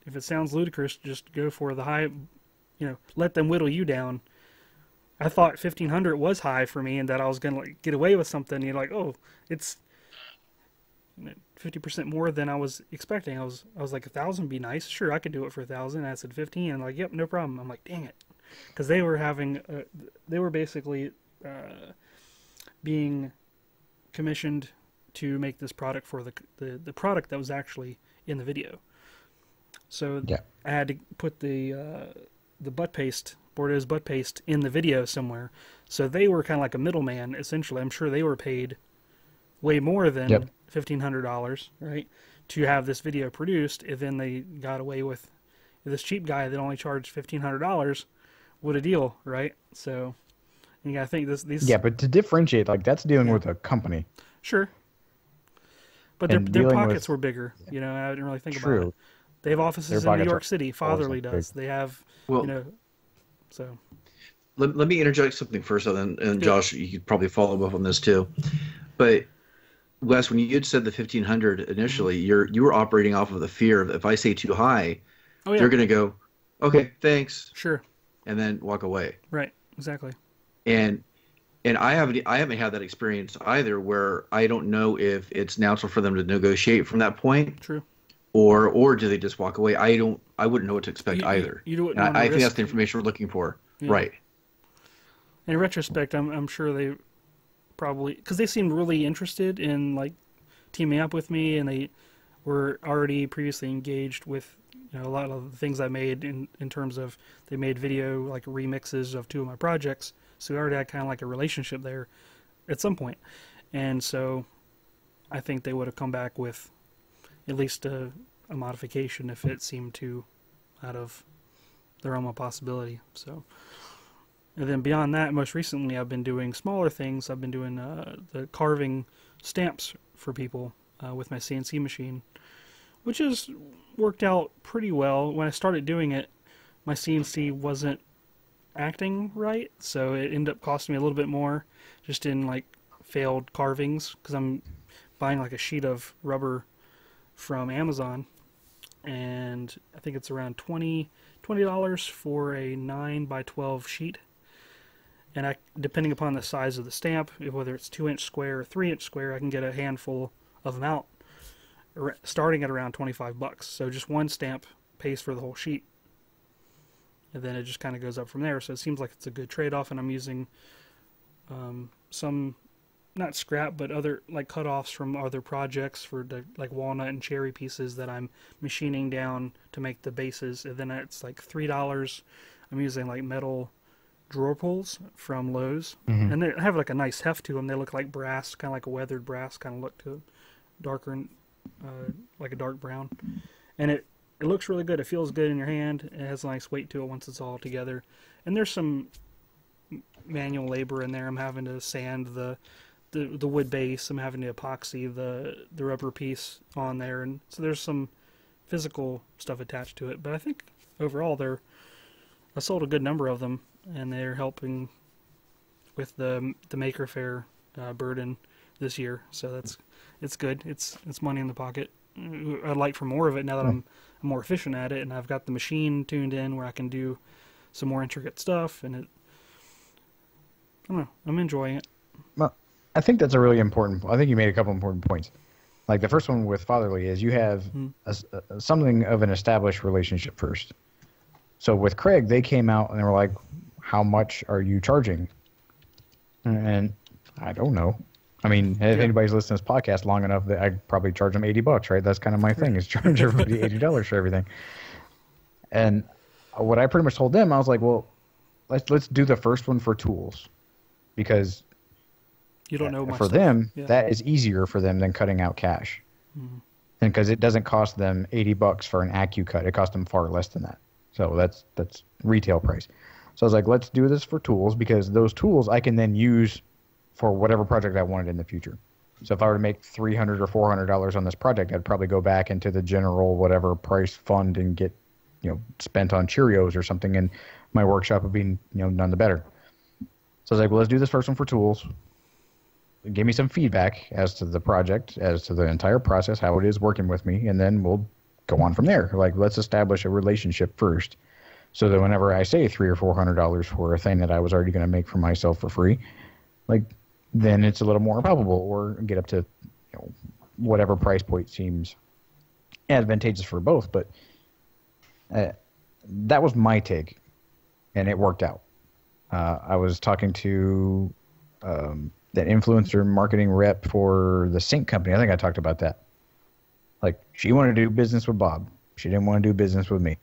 if it sounds ludicrous, just go for the high, you know, let them whittle you down. I thought 1,500 was high for me and that I was going to like get away with something. You're like, oh, it's 50% more than I was expecting. I was like, 1,000 would be nice. Sure, I could do it for 1,000. I said 15. And like, yep, no problem. I'm like, dang it. Because they were basically being commissioned to make this product for the product that was actually in the video. So I had to put the butt paste, Bordeaux's butt paste, in the video somewhere. So they were kind of like a middleman, essentially. I'm sure they were paid way more than $1,500, right, to have this video produced. And then they got away with this cheap guy that only charged $1,500. What a deal, right? So you got to think these. Yeah, but to differentiate, like that's dealing with a company. Sure. But their pockets were bigger. You know, I didn't really think about it. They have offices in New York City. Fatherly does. They have, you know, so. Let me interject something first, and Josh, you could probably follow up on this too. But Wes, when you had said the 1,500 initially, you were operating off of the fear of if I say too high, they're going to go, okay, thanks, sure, and then walk away. Right, exactly. And I haven't had that experience either, where I don't know if it's natural for them to negotiate from that point. True. Or do they just walk away? I wouldn't know what to expect either. You don't I think that's the information we're looking for. Yeah. Right. In retrospect, I'm sure they probably, because they seemed really interested in like teaming up with me, and they were already previously engaged with, you know, a lot of the things I made in terms of they made video like remixes of 2 of my projects. So we already had kind of like a relationship there at some point. And so I think they would have come back with at least a modification if it seemed too out of the realm of possibility. So, and then beyond that, most recently I've been doing smaller things. I've been doing the carving stamps for people with my CNC machine, which has worked out pretty well. When I started doing it, my CNC wasn't acting right, so it ended up costing me a little bit more just in like failed carvings, because I'm buying like a sheet of rubber from Amazon, and I think it's around $20 for a 9x12 sheet. And depending upon the size of the stamp, whether it's 2-inch square or 3-inch square, I can get a handful of them out, starting at around $25. So just one stamp pays for the whole sheet, and then it just kind of goes up from there. So it seems like it's a good trade-off, and I'm using some, not scrap, but other like cut-offs from other projects for the like walnut and cherry pieces that I'm machining down to make the bases. And then it's like $3. I'm using like metal drawer pulls from Lowe's, and they have like a nice heft to them. They look like brass, kind of like a weathered brass kind of look to them, darker, like a dark brown, and it looks really good. It feels good in your hand. It has a nice weight to it once it's all together. And there's some manual labor in there. I'm having to sand the wood base. I'm having to epoxy the rubber piece on there, and so there's some physical stuff attached to it. But I think overall I sold a good number of them, and they're helping with the Maker Faire burden this year. So it's good. It's money in the pocket. I'd like for more of it now that I'm more efficient at it, and I've got the machine tuned in where I can do some more intricate stuff, and I don't know, I'm enjoying it. Well, I think that's a really important. I think you made a couple important points. Like the first one with Fatherly is you have something of an established relationship first. So with Craig, they came out and they were like, "How much are you charging?" And I don't know. I mean, if anybody's listened to this podcast long enough, that I'd probably charge them $80, right? That's kind of my thing, is charge everybody $80 for everything. And what I pretty much told them, I was like, well, let's do the first one for tools, because you don't know for them that is easier for them than cutting out cash, and because it doesn't cost them $80 for an AccuCut, it costs them far less than that. So that's retail price. So I was like, let's do this for tools, because those tools I can then use for whatever project I wanted in the future. So if I were to make $300 or $400 on this project, I'd probably go back into the general whatever price fund and get, spent on Cheerios or something, and my workshop would be, none the better. So I was like, well, let's do this first one for tools. Give me some feedback as to the project, as to the entire process, how it is working with me, and then we'll go on from there. Like, let's establish a relationship first, so that whenever I say $300 or $400 for a thing that I was already going to make for myself for free, like, then it's a little more palpable, or get up to whatever price point seems advantageous for both. But that was my take, and it worked out. I was talking to that influencer marketing rep for the sink company. I think I talked about that. Like, she wanted to do business with Bob. She didn't want to do business with me.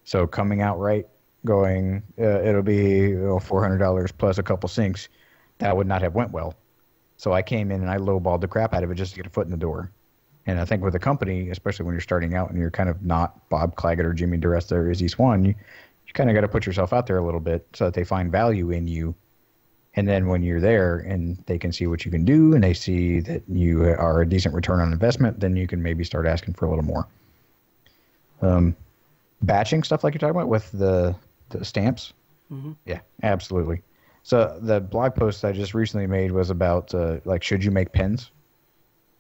So coming out right, going, it'll be $400 plus a couple sinks, that would not have went well. So I came in and I lowballed the crap out of it just to get a foot in the door. And I think with a company, especially when you're starting out and you're kind of not Bob Claggett or Jimmy DeResta or Izzy Swan, you kind of got to put yourself out there a little bit so that they find value in you. And then when you're there and they can see what you can do and they see that you are a decent return on investment, then you can maybe start asking for a little more. Batching stuff like you're talking about with the stamps. Mm-hmm. Yeah, absolutely. So the blog post I just recently made was about, should you make pens?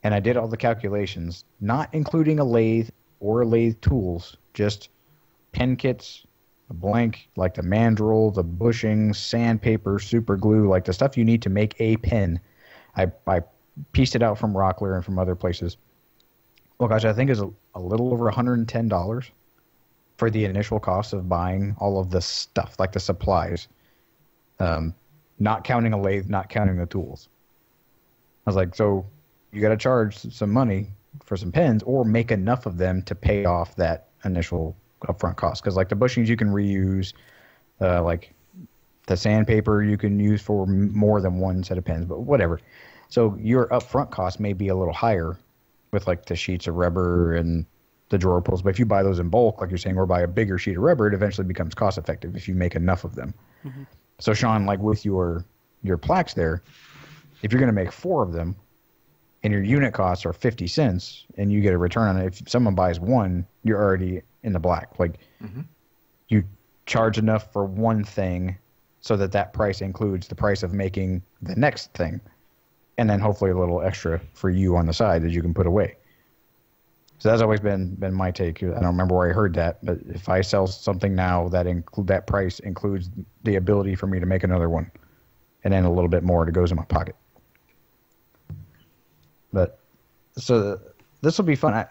And I did all the calculations, not including a lathe or lathe tools, just pen kits, a blank, like the mandrel, the bushing, sandpaper, super glue, like the stuff you need to make a pen. I pieced it out from Rockler and from other places. Well, gosh, I think it's a little over $110 for the initial cost of buying all of the stuff, like the supplies. Not counting a lathe, not counting the tools. I was like, so you got to charge some money for some pens, or make enough of them to pay off that initial upfront cost. Because like the bushings you can reuse, like the sandpaper you can use for more than one set of pens, but whatever. So your upfront cost may be a little higher with like the sheets of rubber and the drawer pulls. But if you buy those in bulk, like you're saying, or buy a bigger sheet of rubber, it eventually becomes cost effective if you make enough of them. Mm-hmm. So Sean, like with your plaques there, if you're going to make 4 of them and your unit costs are 50 cents and you get a return on it, if someone buys 1, you're already in the black. Like, you charge enough for one thing so that price includes the price of making the next thing, and then hopefully a little extra for you on the side that you can put away. So that's always been my take. I don't remember where I heard that, but if I sell something now, that price includes the ability for me to make another one, and then a little bit more that goes in my pocket. But so this will be fun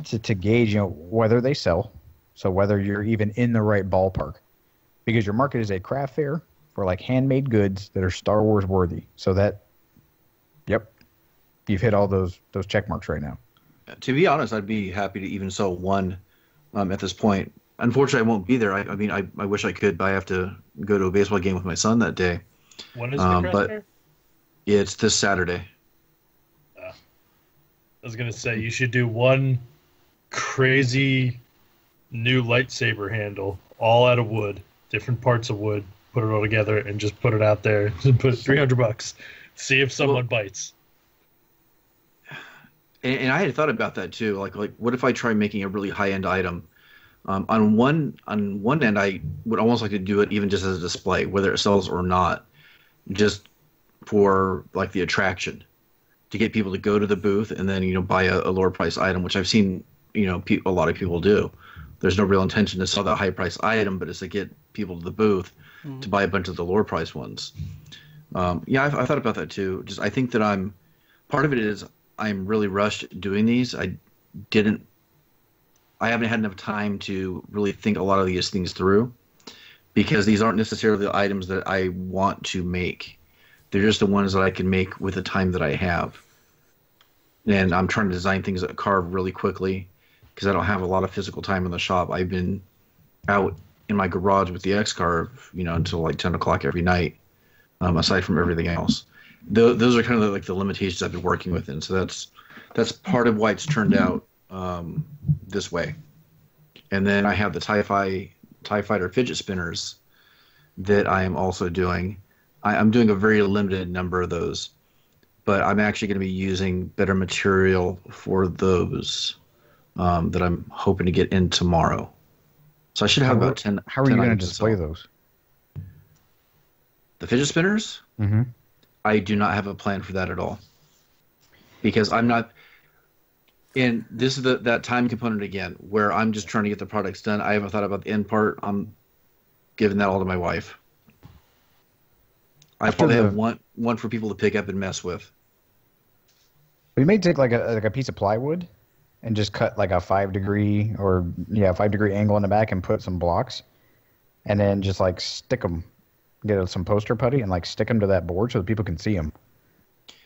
to gauge, whether they sell, so whether you're even in the right ballpark, because your market is a craft fair for like handmade goods that are Star Wars worthy. So you've hit all those check marks right now. To be honest, I'd be happy to even sell one at this point. Unfortunately, I won't be there. I mean, I wish I could, but I have to go to a baseball game with my son that day. When is the craft fair? It's this Saturday. I was going to say, you should do one crazy new lightsaber handle, all out of wood, different parts of wood, put it all together, and just put it out there and put $300. See if someone bites. And I had thought about that too. Like what if I try making a really high end item? On one end, I would almost like to do it even just as a display, whether it sells or not, just for like the attraction, to get people to go to the booth and then buy a lower price item, which I've seen a lot of people do. There's no real intention to sell that high price item, but it's to get people to the booth to buy a bunch of the lower price ones. Yeah, I thought about that too. Just I think that part of it is I'm really rushed doing these. I haven't had enough time to really think a lot of these things through, because these aren't necessarily the items that I want to make. They're just the ones that I can make with the time that I have. And I'm trying to design things that carve really quickly because I don't have a lot of physical time in the shop. I've been out in my garage with the X-Carve, until like 10 o'clock every night, aside from everything else. Those are kind of like the limitations I've been working with. And so that's part of why it's turned out this way. And then I have the TIE Fighter fidget spinners that I am also doing. I'm doing a very limited number of those, but I'm actually going to be using better material for those that I'm hoping to get in tomorrow. So I should have about 10. How are you going to display those? The fidget spinners? Mm-hmm. I do not have a plan for that at all, because I'm not. And this is that time component again, where I'm just trying to get the products done. I haven't thought about the end part. I'm giving that all to my wife. I probably have one for people to pick up and mess with. We may take like a piece of plywood and just cut like a 5-degree or 5-degree angle in the back and put some blocks, and then just like stick them, get some poster putty and like stick them to that board so that people can see them.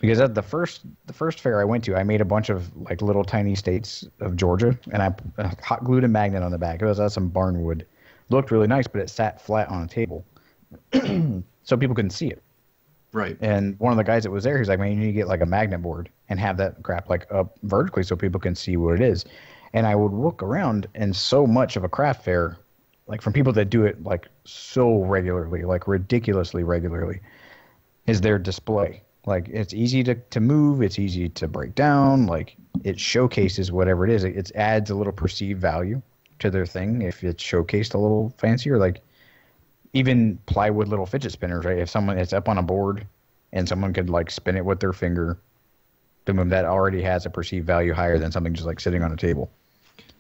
Because at the first fair I went to, I made a bunch of like little tiny states of Georgia, and I hot glued a magnet on the back. It was some barn wood. Looked really nice, but it sat flat on a table, so people couldn't see it. Right. And one of the guys that was there, he's like, "Man, you need to get like a magnet board and have that crap like up vertically so people can see what it is." And I would look around, and so much of a craft fair, like from people that do it like so regularly, like ridiculously regularly, is their display. Like, it's easy to move, it's easy to break down, like, it showcases whatever it is. It adds a little perceived value to their thing if it's showcased a little fancier. Like, even plywood little fidget spinners, right? If it's up on a board and someone could, like, spin it with their finger, boom, that already has a perceived value higher than something just, like, sitting on a table.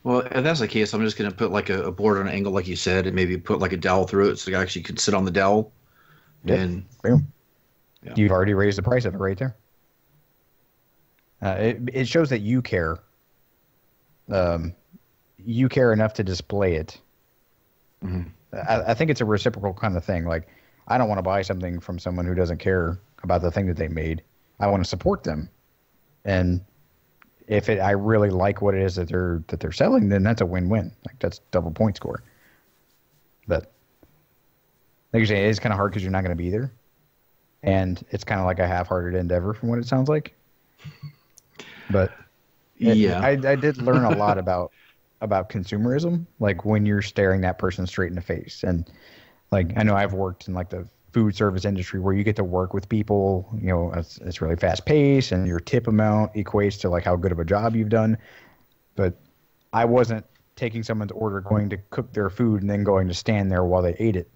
Well, if that's the case, I'm just going to put, like, a board on an angle, like you said, and maybe put, like, a dowel through it so you actually could sit on the dowel. Yep. And boom. Yeah. You've already raised the price of it right there. It shows that you care. You care enough to display it. Mm-hmm. I think it's a reciprocal kind of thing. Like, I don't want to buy something from someone who doesn't care about the thing that they made. I want to support them, and if I really like what it is that they're selling, then that's a win-win. Like, that's double point score. But like you say, it is kind of hard because you're not going to be there. And it's kind of like a half-hearted endeavor from what it sounds like. But I did learn a lot about consumerism, like when you're staring that person straight in the face. And like, I know I've worked in like the food service industry where you get to work with people, it's really fast paced and your tip amount equates to like how good of a job you've done. But I wasn't taking someone's order, going to cook their food and then going to stand there while they ate it.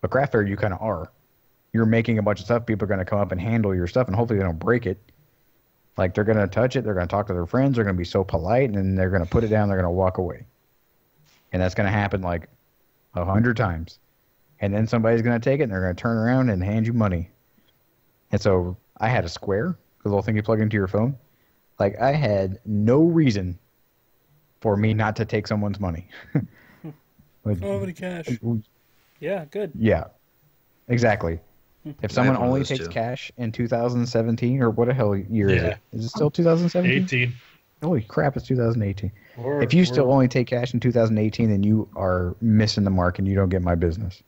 But craft fair, you kind of are. You're making a bunch of stuff. People are going to come up and handle your stuff, and hopefully they don't break it. Like, they're going to touch it. They're going to talk to their friends. They're going to be so polite, and then they're going to put it down. They're going to walk away. And that's going to happen like 100 times. And then somebody's going to take it, and they're going to turn around and hand you money. And so I had a Square, the little thing you plug into your phone. Like, I had no reason for me not to take someone's money. Like, oh, many cash. Yeah, good. Yeah, exactly. If someone only takes cash in 2017, or what the hell year is it? Is it still 2017? 18. Holy crap, it's 2018. If you still only take cash in 2018, then you are missing the mark and you don't get my business.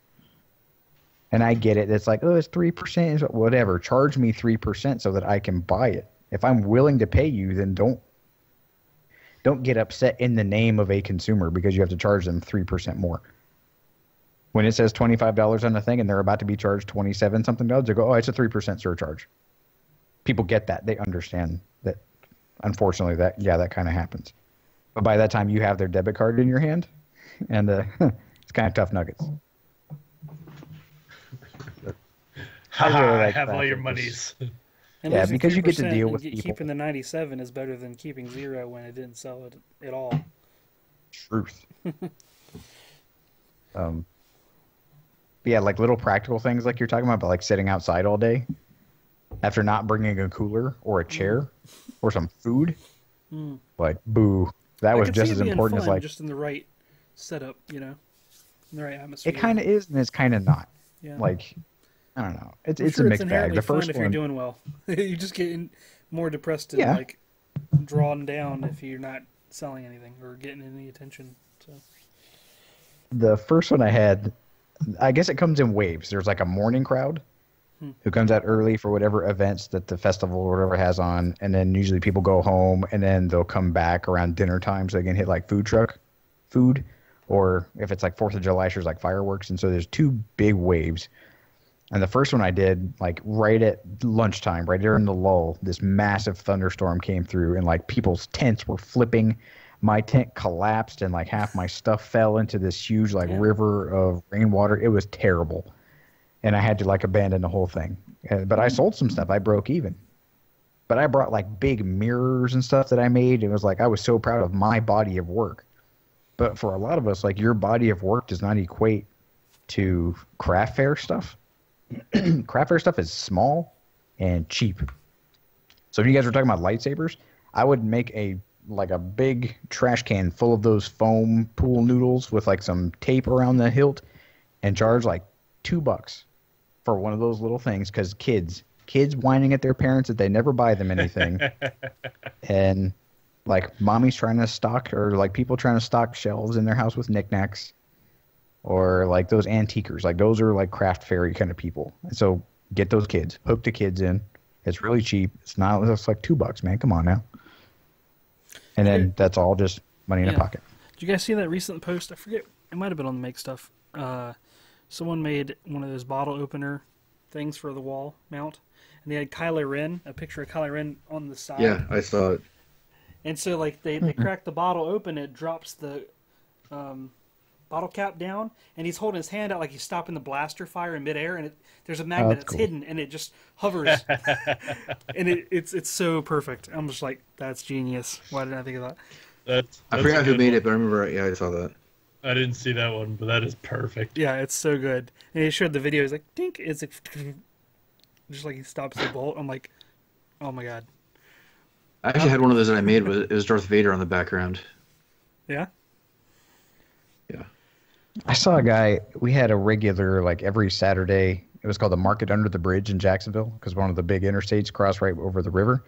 And I get it. It's like, oh, it's 3%, whatever. Charge me 3% so that I can buy it. If I'm willing to pay you, then don't get upset in the name of a consumer because you have to charge them 3% more. When it says $25 on the thing and they're about to be charged 27 something dollars, they go, oh, it's a 3% surcharge. People get that. They understand that. Unfortunately, that kind of happens. But by that time, you have their debit card in your hand, and it's kind of tough nuggets. I have all your monies. And yeah, because you get to deal with people. Keeping the 97 is better than keeping 0 when it didn't sell it at all. Truth. Yeah, like little practical things like you're talking about, but like sitting outside all day after not bringing a cooler or a chair or some food. Like, boo. That was just as important as like just in the right setup, in the right atmosphere. It kind of is, and it's kind of not. Yeah. Like, I don't know. It's a mixed bag. The first if one, you're doing well, you just get more depressed and like drawn down if you're not selling anything or getting any attention. So the first one I had, I guess it comes in waves. There's like a morning crowd who comes out early for whatever events that the festival or whatever has on, and then usually people go home, and then they'll come back around dinner time so they can hit like food, or if it's like 4th of July, there's like fireworks, and so there's two big waves. And the first one I did, like right at lunchtime, right during the lull, this massive thunderstorm came through, and like people's tents were flipping. My tent collapsed, and like half my stuff fell into this huge like river of rainwater. It was terrible, and I had to like abandon the whole thing. But I sold some stuff. I broke even. But I brought like big mirrors and stuff that I made. It was like I was so proud of my body of work. But for a lot of us, like your body of work does not equate to craft fair stuff. Craft fair stuff is small and cheap. So if you guys were talking about lightsabers, I would make a big trash can full of those foam pool noodles with like some tape around the hilt and charge like $2 for one of those little things, because kids whining at their parents that they never buy them anything. And like mommy's trying to stock, or like people trying to stock shelves in their house with knickknacks. Or like those antiquers, like those are like craft fairy kind of people. So get those kids, hook the kids in. It's really cheap. It's like $2, man. Come on now. And then that's all just money in a pocket. Did you guys see that recent post? I forget. It might have been on the Make Stuff. Someone made one of those bottle opener things for the wall mount, and they had Kylo Ren, a picture of Kylo Ren on the side. Yeah, I saw it. And so like they crack the bottle open, it drops the bottle cap down, and he's holding his hand out like he's stopping the blaster fire in midair, and there's a magnet that's hidden, and it just hovers. And it's so perfect. I'm just like, that's genius. Why didn't I think of that? I forgot who made it, but I remember. Yeah, I saw that. I didn't see that one, but that is perfect. Yeah, it's so good. And he showed the video. He's like, dink. It's like, just like he stops the bolt. I'm like, oh my god. I actually had one of those that I made. It was Darth Vader on the background. Yeah. Yeah. I saw a guy. We had a regular, like every Saturday. It was called the Market Under the Bridge in Jacksonville, because one of the big interstates crossed right over the river.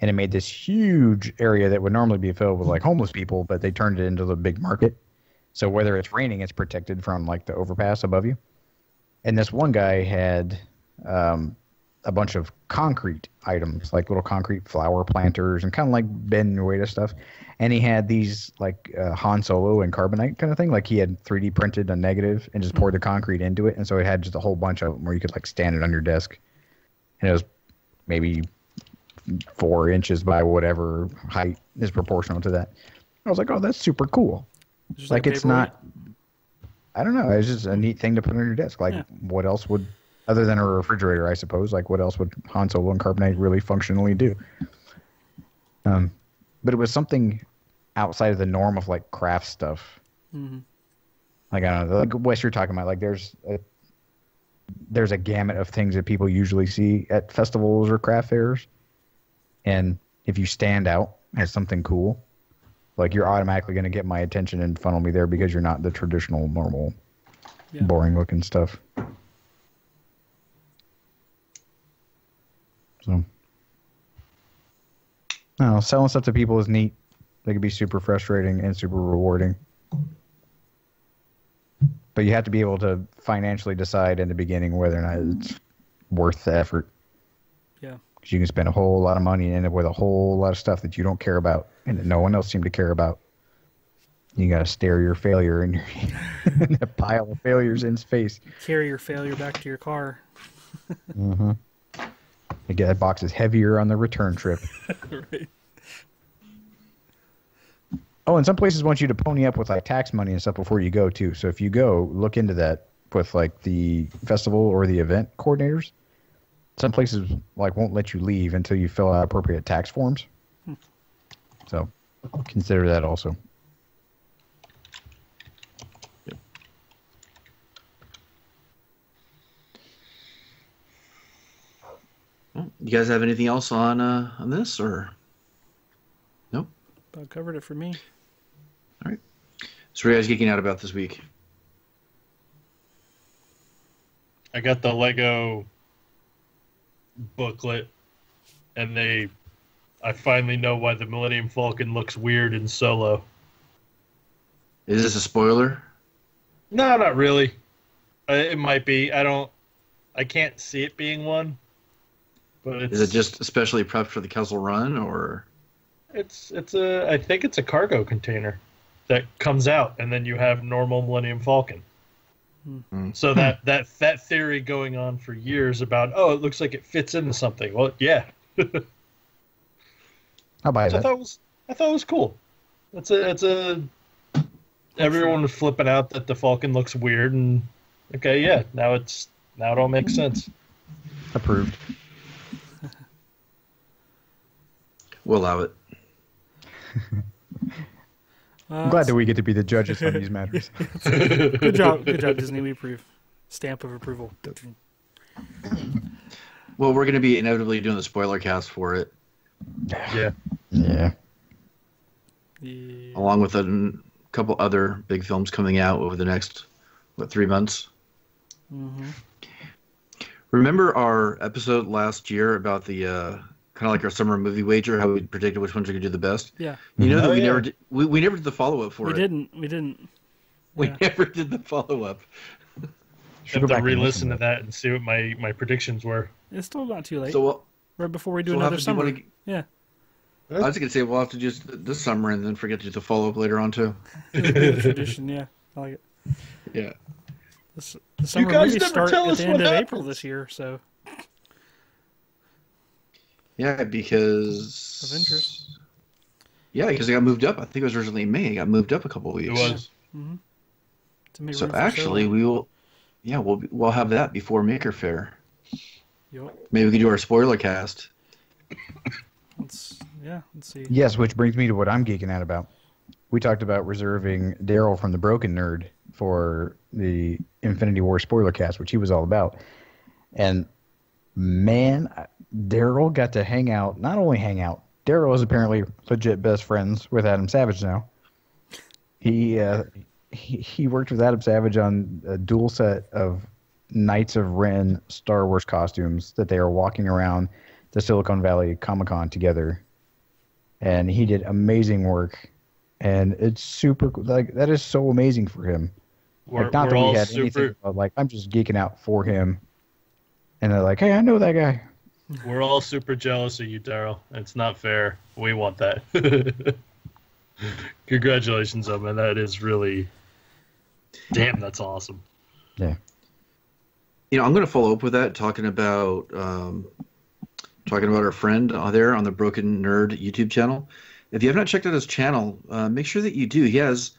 And it made this huge area that would normally be filled with like homeless people, but they turned it into the big market. So whether it's raining, it's protected from like the overpass above you. And this one guy had a bunch of concrete items, like little concrete flower planters and kind of like bend your way to stuff. And he had these like Han Solo and carbonite kind of thing. Like he had 3D printed a negative and just poured the concrete into it. And so it had just a whole bunch of them where you could like stand it on your desk. And it was maybe 4 inches by whatever height is proportional to that. I was like, oh, that's super cool. Like it's not, I don't know. It's just a neat thing to put on your desk. Like what else would, other than a refrigerator, I suppose, like what else would Han Solo and carbonite really functionally do? But it was something outside of the norm of like craft stuff. Mm-hmm. Like, I don't know, like Wes, you're talking about, like there's a gamut of things that people usually see at festivals or craft fairs. And if you stand out as something cool, like you're automatically going to get my attention and funnel me there, because you're not the traditional, normal, boring looking stuff. So, I don't know, selling stuff to people is neat. They can be super frustrating and super rewarding. But you have to be able to financially decide in the beginning whether or not it's worth the effort. Yeah. Because you can spend a whole lot of money and end up with a whole lot of stuff that you don't care about and that no one else seemed to care about. You gotta stare your failure in a pile of failures in space. Carry your failure back to your car. Mm-hmm. Again, that box is heavier on the return trip. Right. Oh, and some places want you to pony up with like tax money and stuff before you go too. So if you go, look into that with like the festival or the event coordinators. Some places like won't let you leave until you fill out appropriate tax forms. So consider that also. You guys have anything else on this, or nope? About covered it for me. All right. So what are you guys geeking out about this week? I got the Lego booklet, and I finally know why the Millennium Falcon looks weird in Solo. Is this a spoiler? No, not really. It might be. I can't see it being one. But Is it just especially prepped for the Kessel Run, or? I think it's a cargo container that comes out, and then you have normal Millennium Falcon. So that theory going on for years about, oh, it looks like it fits into something. Well, yeah. I'll buy that. I thought it was cool. Everyone was flipping out that the Falcon looks weird, and okay, yeah, now it all makes sense. Approved. We'll allow it. I'm glad that we get to be the judges on these matters. Good job, Disney. We approve. Stamp of approval. Well, we're going to be inevitably doing the spoiler cast for it. Yeah. Yeah. Along with a couple other big films coming out over the next, 3 months? Mm-hmm. Remember our episode last year about the kind of like our summer movie wager, how we predicted which ones are going to do the best? Yeah. You know that yeah. we never did the follow-up for it. We didn't. We Yeah. never did the follow-up. Have to re-listen to that and see what my predictions were. It's still not too late. So right before we do we'll another have to do summer. one Yeah. I was going to say we'll have to do this summer and then forget to do the follow-up later on too. Tradition, yeah. I like it. Yeah. The summer guys movies never start tell at us the what end of happens. April this year, so Yeah, because Avengers. Yeah, because it got moved up. I think it was originally May. It got moved up a couple of weeks. It was. Mm-hmm. To make So room for actually, Solo. we will. Yeah, we'll have that before Maker Faire. Yup. Maybe we could do our spoiler cast. Let's see. Yes, which brings me to what I'm geeking out about. We talked about reserving Daryl from the Broken Nerd for the Infinity War spoiler cast, which he was all about. And man, Daryl got to hang out. Not only hang out, Daryl is apparently legit best friends with Adam Savage now. He worked with Adam Savage on a dual set of Knights of Ren Star Wars costumes that they are walking around the Silicon Valley Comic-Con together. And he did amazing work. And it's super, like, that is so amazing for him. Like, not that we had anything, but, like, I'm just geeking out for him. And they're like, hey, I know that guy. We're all super jealous of you, Daryl. It's not fair. We want that. Congratulations, man. That is really... Damn, that's awesome. Yeah. I'm going to follow up with that, talking about our friend there on the Broken Nerd YouTube channel. If you have not checked out his channel, make sure that you do. He has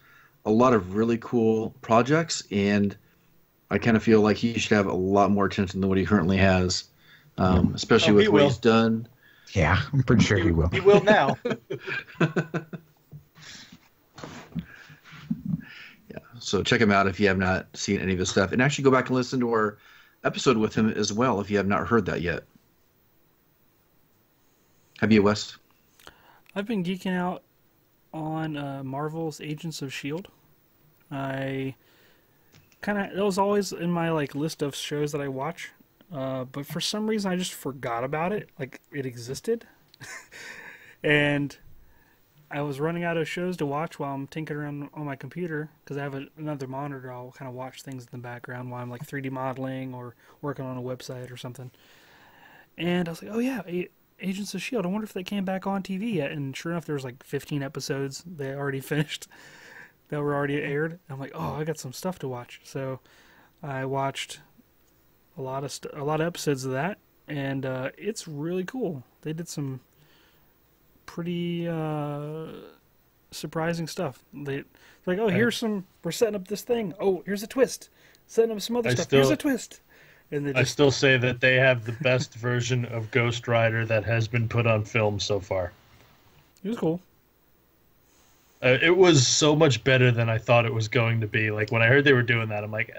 a lot of really cool projects, and I kind of feel like he should have a lot more attention than what he currently has, especially with what he's done. Yeah, I'm pretty sure he will. He will now. Yeah, so check him out if you have not seen any of his stuff, and actually go back and listen to our episode with him as well if you have not heard that yet. Have you, Wes? I've been geeking out on Marvel's Agents of S.H.I.E.L.D. That was always in my list of shows that I watch, but for some reason I just forgot about it, like it existed. And I was running out of shows to watch while I'm tinkering around on my computer, because I have another monitor. I'll kind of watch things in the background while I'm 3D modeling or working on a website or something. And I was like, oh yeah, Agents of S.H.I.E.L.D. I wonder if they came back on TV yet. And sure enough, there was 15 episodes they already finished. that were already aired. I'm like, oh, I got some stuff to watch. So I watched a lot of episodes of that, and it's really cool. They did some pretty surprising stuff. They like, oh, we're setting up this thing. Oh, here's a twist. Setting up some other stuff. Here's a twist. And I still say that they have the best version of Ghost Rider that has been put on film so far. It was cool. It was so much better than I thought it was going to be. Like when I heard they were doing that, I'm like,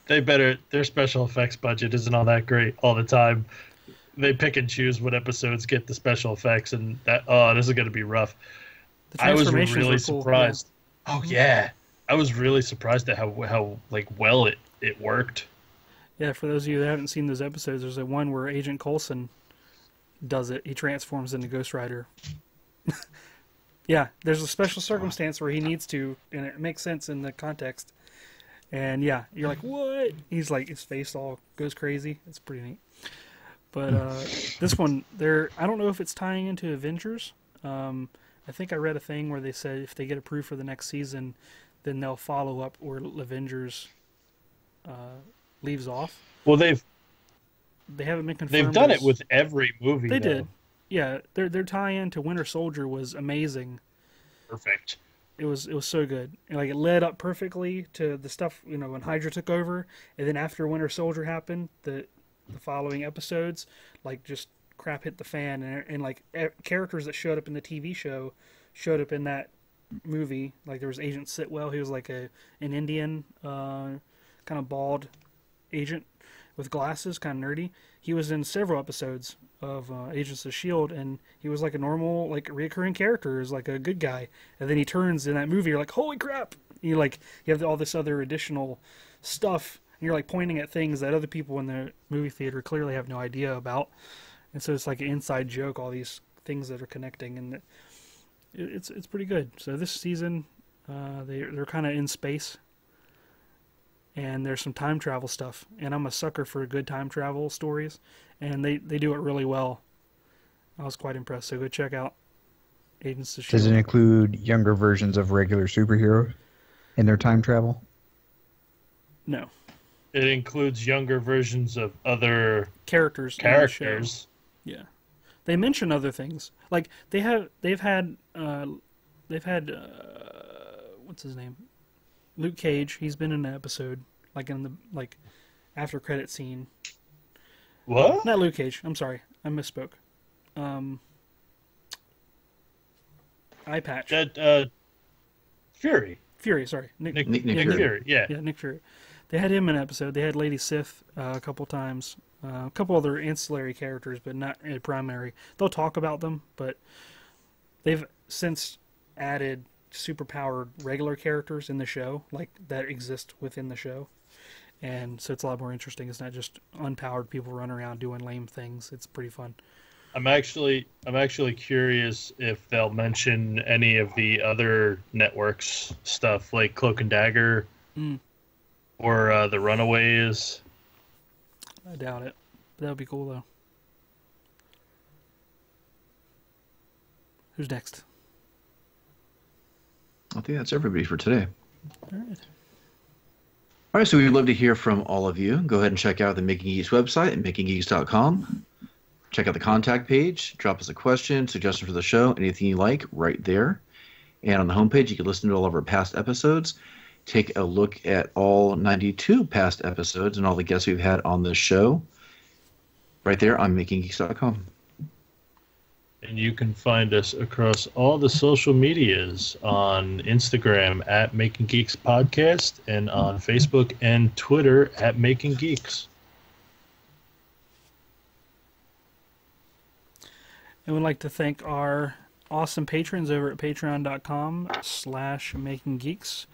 their special effects budget isn't all that great all the time. They pick and choose what episodes get the special effects, and this is going to be rough. I was really surprised. Cool. Yeah. Oh yeah, I was really surprised at how like well it worked. Yeah, for those of you that haven't seen those episodes, there's a one where Agent Coulson does it. He transforms into Ghost Rider. Yeah, there's a special circumstance where he needs to, and it makes sense in the context. And yeah, you're like, what? He's like, his face all goes crazy. It's pretty neat. But this one, I don't know if it's tying into Avengers. I think I read a thing where they said if they get approved for the next season, then they'll follow up where Avengers leaves off. Well, they haven't been confirmed. They've done it with every movie. They did. Yeah, their tie-in to Winter Soldier was amazing. Perfect. It was so good. And like it led up perfectly to the stuff, when Hydra took over, and then after Winter Soldier happened, the following episodes, like just crap hit the fan, and like characters that showed up in the TV show showed up in that movie. Like there was Agent Sitwell, he was like an Indian, kind of bald agent with glasses, kind of nerdy. He was in several episodes of Agents of S.H.I.E.L.D., and he was like a normal, like reoccurring character, is like a good guy, and then he turns in that movie, you're like, holy crap! You have all this other additional stuff, and you're like pointing at things that other people in the movie theater clearly have no idea about, and so it's like an inside joke, all these things that are connecting, and it's pretty good. So this season, they're kind of in space, and there's some time travel stuff, and I'm a sucker for good time travel stories, and they do it really well. I was quite impressed, so go check out Agents of S.H.I.E.L.D. Does it include younger versions of regular superheroes in their time travel? No. It includes younger versions of other characters. Yeah. They mention other things. Like they've had what's his name? Luke Cage. He's been in an episode, like in the after credit scene. What? Not Luke Cage. I'm sorry, I misspoke. Eye patch. Fury. Fury. Sorry, Nick Fury. Yeah, Nick Fury. They had him in an episode. They had Lady Sif a couple times. A couple other ancillary characters, but not primary. They'll talk about them, but they've since added superpowered regular characters in the show, like that exist within the show, and so it's a lot more interesting. It's not just unpowered people running around doing lame things. It's pretty fun. I'm actually curious if they'll mention any of the other networks stuff, like Cloak and Dagger, or the Runaways. I doubt it. That would be cool though. Who's next? I think that's everybody for today. All right. All right, so we'd love to hear from all of you. Go ahead and check out the Making Geeks website at makinggeeks.com. Check out the contact page. Drop us a question, suggestion for the show, anything you like, right there. And on the homepage, you can listen to all of our past episodes. Take a look at all 92 past episodes and all the guests we've had on this show. Right there on makinggeeks.com. And you can find us across all the social medias on Instagram at Making Geeks Podcast and on Facebook and Twitter at Making Geeks. And we'd like to thank our awesome patrons over at patreon.com/makinggeeks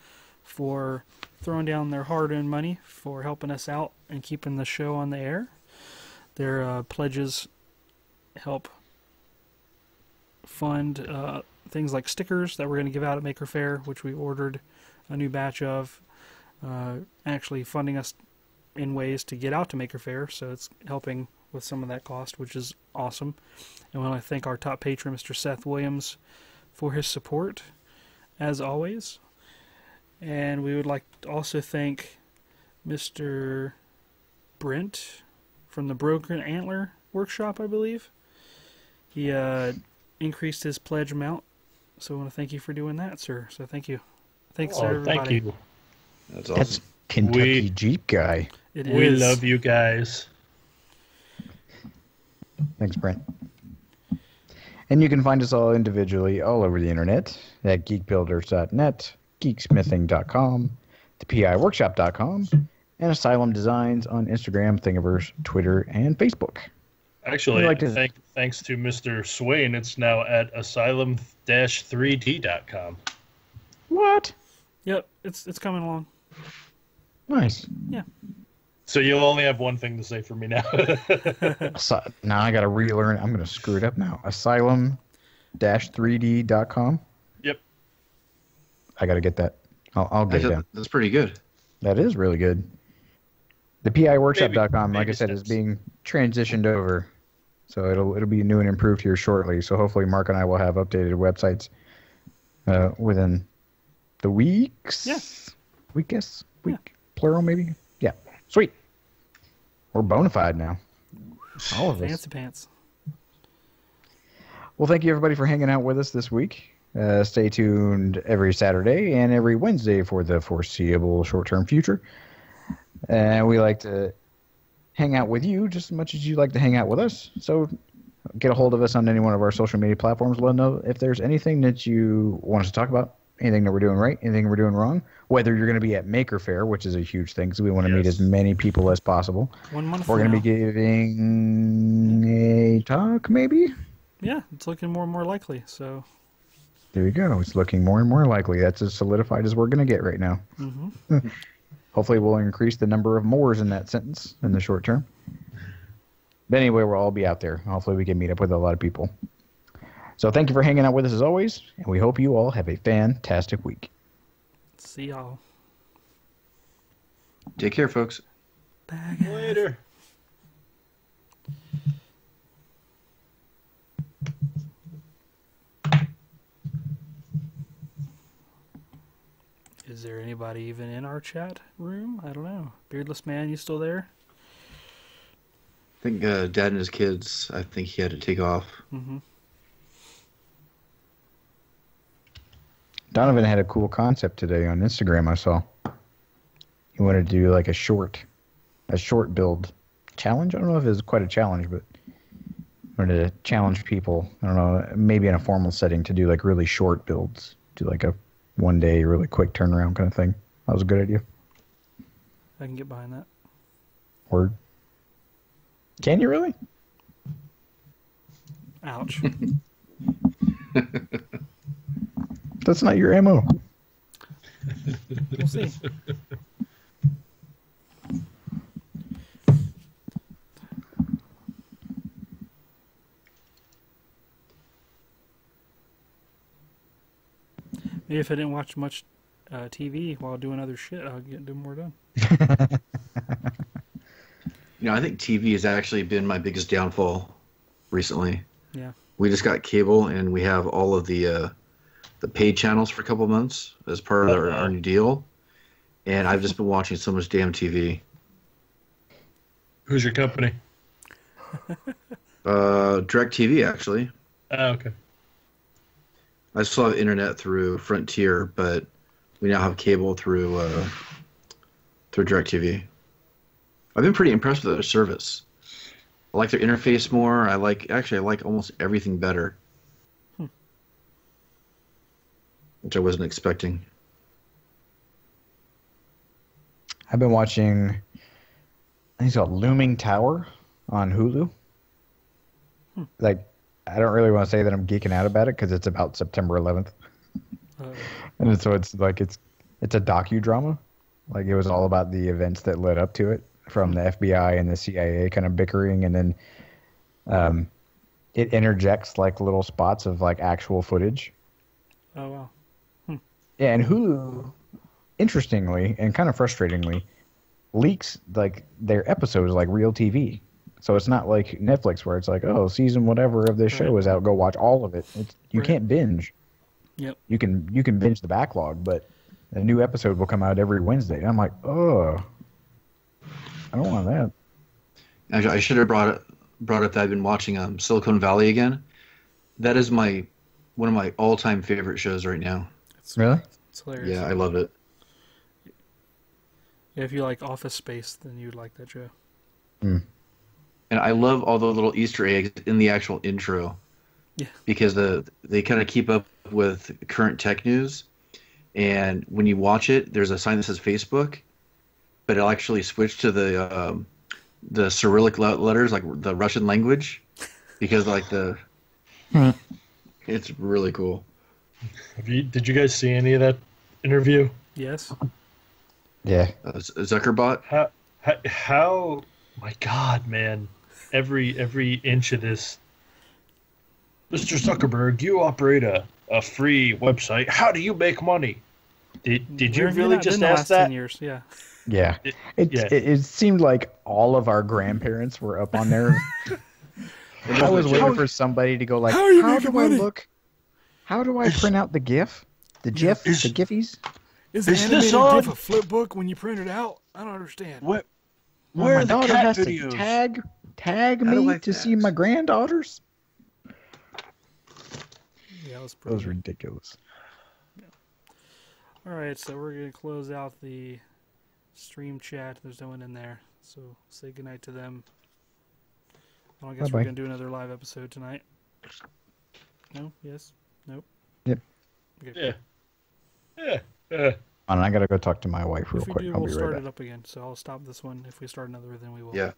for throwing down their hard-earned money for helping us out and keeping the show on the air. Their pledges help fund things like stickers that we're going to give out at Maker Faire, which we ordered a new batch of, actually funding us in ways to get out to Maker Faire, so it's helping with some of that cost, which is awesome. And we want to thank our top patron, Mr. Seth Williams, for his support. as always. And we would like to also thank Mr. Brent from the Broken Antler Workshop, I believe. He increased his pledge amount, so I want to thank you for doing that, sir. So thank you. Thanks, sir, everybody. Thank you. That's awesome. That's Kentucky Jeep guy. It We is. love you guys. Thanks, Brent. And you can find us all individually all over the internet at geekbuilders.net, geeksmithing.com, thepiworkshop.com, and Asylum Designs on Instagram, Thingiverse, Twitter, and Facebook. Actually, I'd like to- thanks to Mr. Swain, it's now at asylum-3d.com. What? Yep, it's coming along. Nice. Yeah. So you'll only have one thing to say for me now. Now I got to relearn. I'm going to screw it up now. Asylum-3d.com. Yep. I got to get that. I'll get it down. That's pretty good. That is really good. The PIWorkshop.com, like I Baby said, is steps. being transitioned over. So it'll be new and improved here shortly. So hopefully Mark and I will have updated websites within the weeks. Yeah. Week. Plural, maybe? Yeah. Sweet. We're bona fide now. All of us. Fancy pants. Well, thank you, everybody, for hanging out with us this week. Stay tuned every Saturday and every Wednesday for the foreseeable short-term future. And we like to hang out with you just as much as you like to hang out with us. So get a hold of us on any one of our social media platforms. Let us know if there's anything that you want us to talk about, anything that we're doing right, anything we're doing wrong, whether you're going to be at Maker Faire, which is a huge thing because we want to meet as many people as possible. 1 month We're from going to be now. giving a talk, maybe? Yeah, it's looking more and more likely. So, There you go. It's looking more and more likely. That's as solidified as we're going to get right now. mm-hmm. Hopefully we'll increase the number of mores in that sentence in the short term. But anyway, we'll all be out there. Hopefully we can meet up with a lot of people. So thank you for hanging out with us as always, and we hope you all have a fantastic week. See y'all. Take care, folks. Later. Is there anybody even in our chat room? I don't know. Beardless man, you still there? I think Dad and his kids, I think he had to take off. Mm-hmm. Donovan had a cool concept today on Instagram I saw. He wanted to do like a short build challenge. I don't know if it was quite a challenge, but wanted to challenge people. I don't know, maybe in a formal setting to do like really short builds. Do like a 1 day, really quick turnaround kind of thing. That was a good idea. I can get behind that. Word. Can you really? Ouch. That's not your MO. We'll see. Maybe if I didn't watch much TV while doing other shit, I'll do more done. I think TV has actually been my biggest downfall recently. Yeah. We just got cable, and we have all of the paid channels for a couple months as part of our new deal. And I've just been watching so much damn Who's your company? DirecTV, actually. Oh, okay. I still have internet through Frontier, but we now have cable through DirecTV. I've been pretty impressed with their service. I like their interface more. I like almost everything better, which I wasn't expecting. I've been watching, I think it's called Looming Tower on Hulu. Like, I don't really want to say that I'm geeking out about it because it's about September 11th. And so it's like, it's a docudrama. Like, it was all about the events that led up to it, from the FBI and the CIA kind of bickering, and then it interjects like little spots of like actual footage. Oh, wow. Yeah, and Hulu, interestingly and kind of frustratingly, leaks like their episodes like real TV. So it's not like Netflix where it's like, oh, season whatever of this show is out, go watch all of it. You can't binge. Yep. You can binge the backlog, but a new episode will come out every Wednesday. And I'm like, oh, I don't want that. Actually, I should have brought up that I've been watching Silicon Valley again. That is one of my all-time favorite shows right now. Really? It's hilarious. Yeah, I love it. Yeah, if you like Office Space, then you'd like that show. Mm. And I love all the little Easter eggs in the actual intro. Yeah. Because they kind of keep up with current tech news. And when you watch it, there's a sign that says Facebook, but it'll actually switch to the Cyrillic letters, like the Russian language, because like it's really cool. Did you guys see any of that interview? Yes. Yeah. Zuckerbot. How? My God, man! Every inch of this. Mr. Zuckerberg, you operate a free website. How do you make money? Did you really just ask that? 10 years, yeah. Yeah. It seemed like all of our grandparents were up on there. I was waiting for somebody to go like, how do I look? How do I print out the GIF? The GIF? The GIFies? Is the animated GIF a flip book when you print it out? I don't understand. Where my are the daughter cat has videos? to tag me to see my granddaughters? Yeah, that was That was pretty. ridiculous. All right, so we're going to close out the stream chat. There's no one in there, so say goodnight to them. I don't guess Bye-bye. we're going to do another live episode tonight. No? Yes? Nope? Yep. Okay. Yeah. And I gotta go talk to my wife real If we quick. do, I'll we'll be start right it back. up again. So I'll stop this one. If we start another, then we will. Yeah.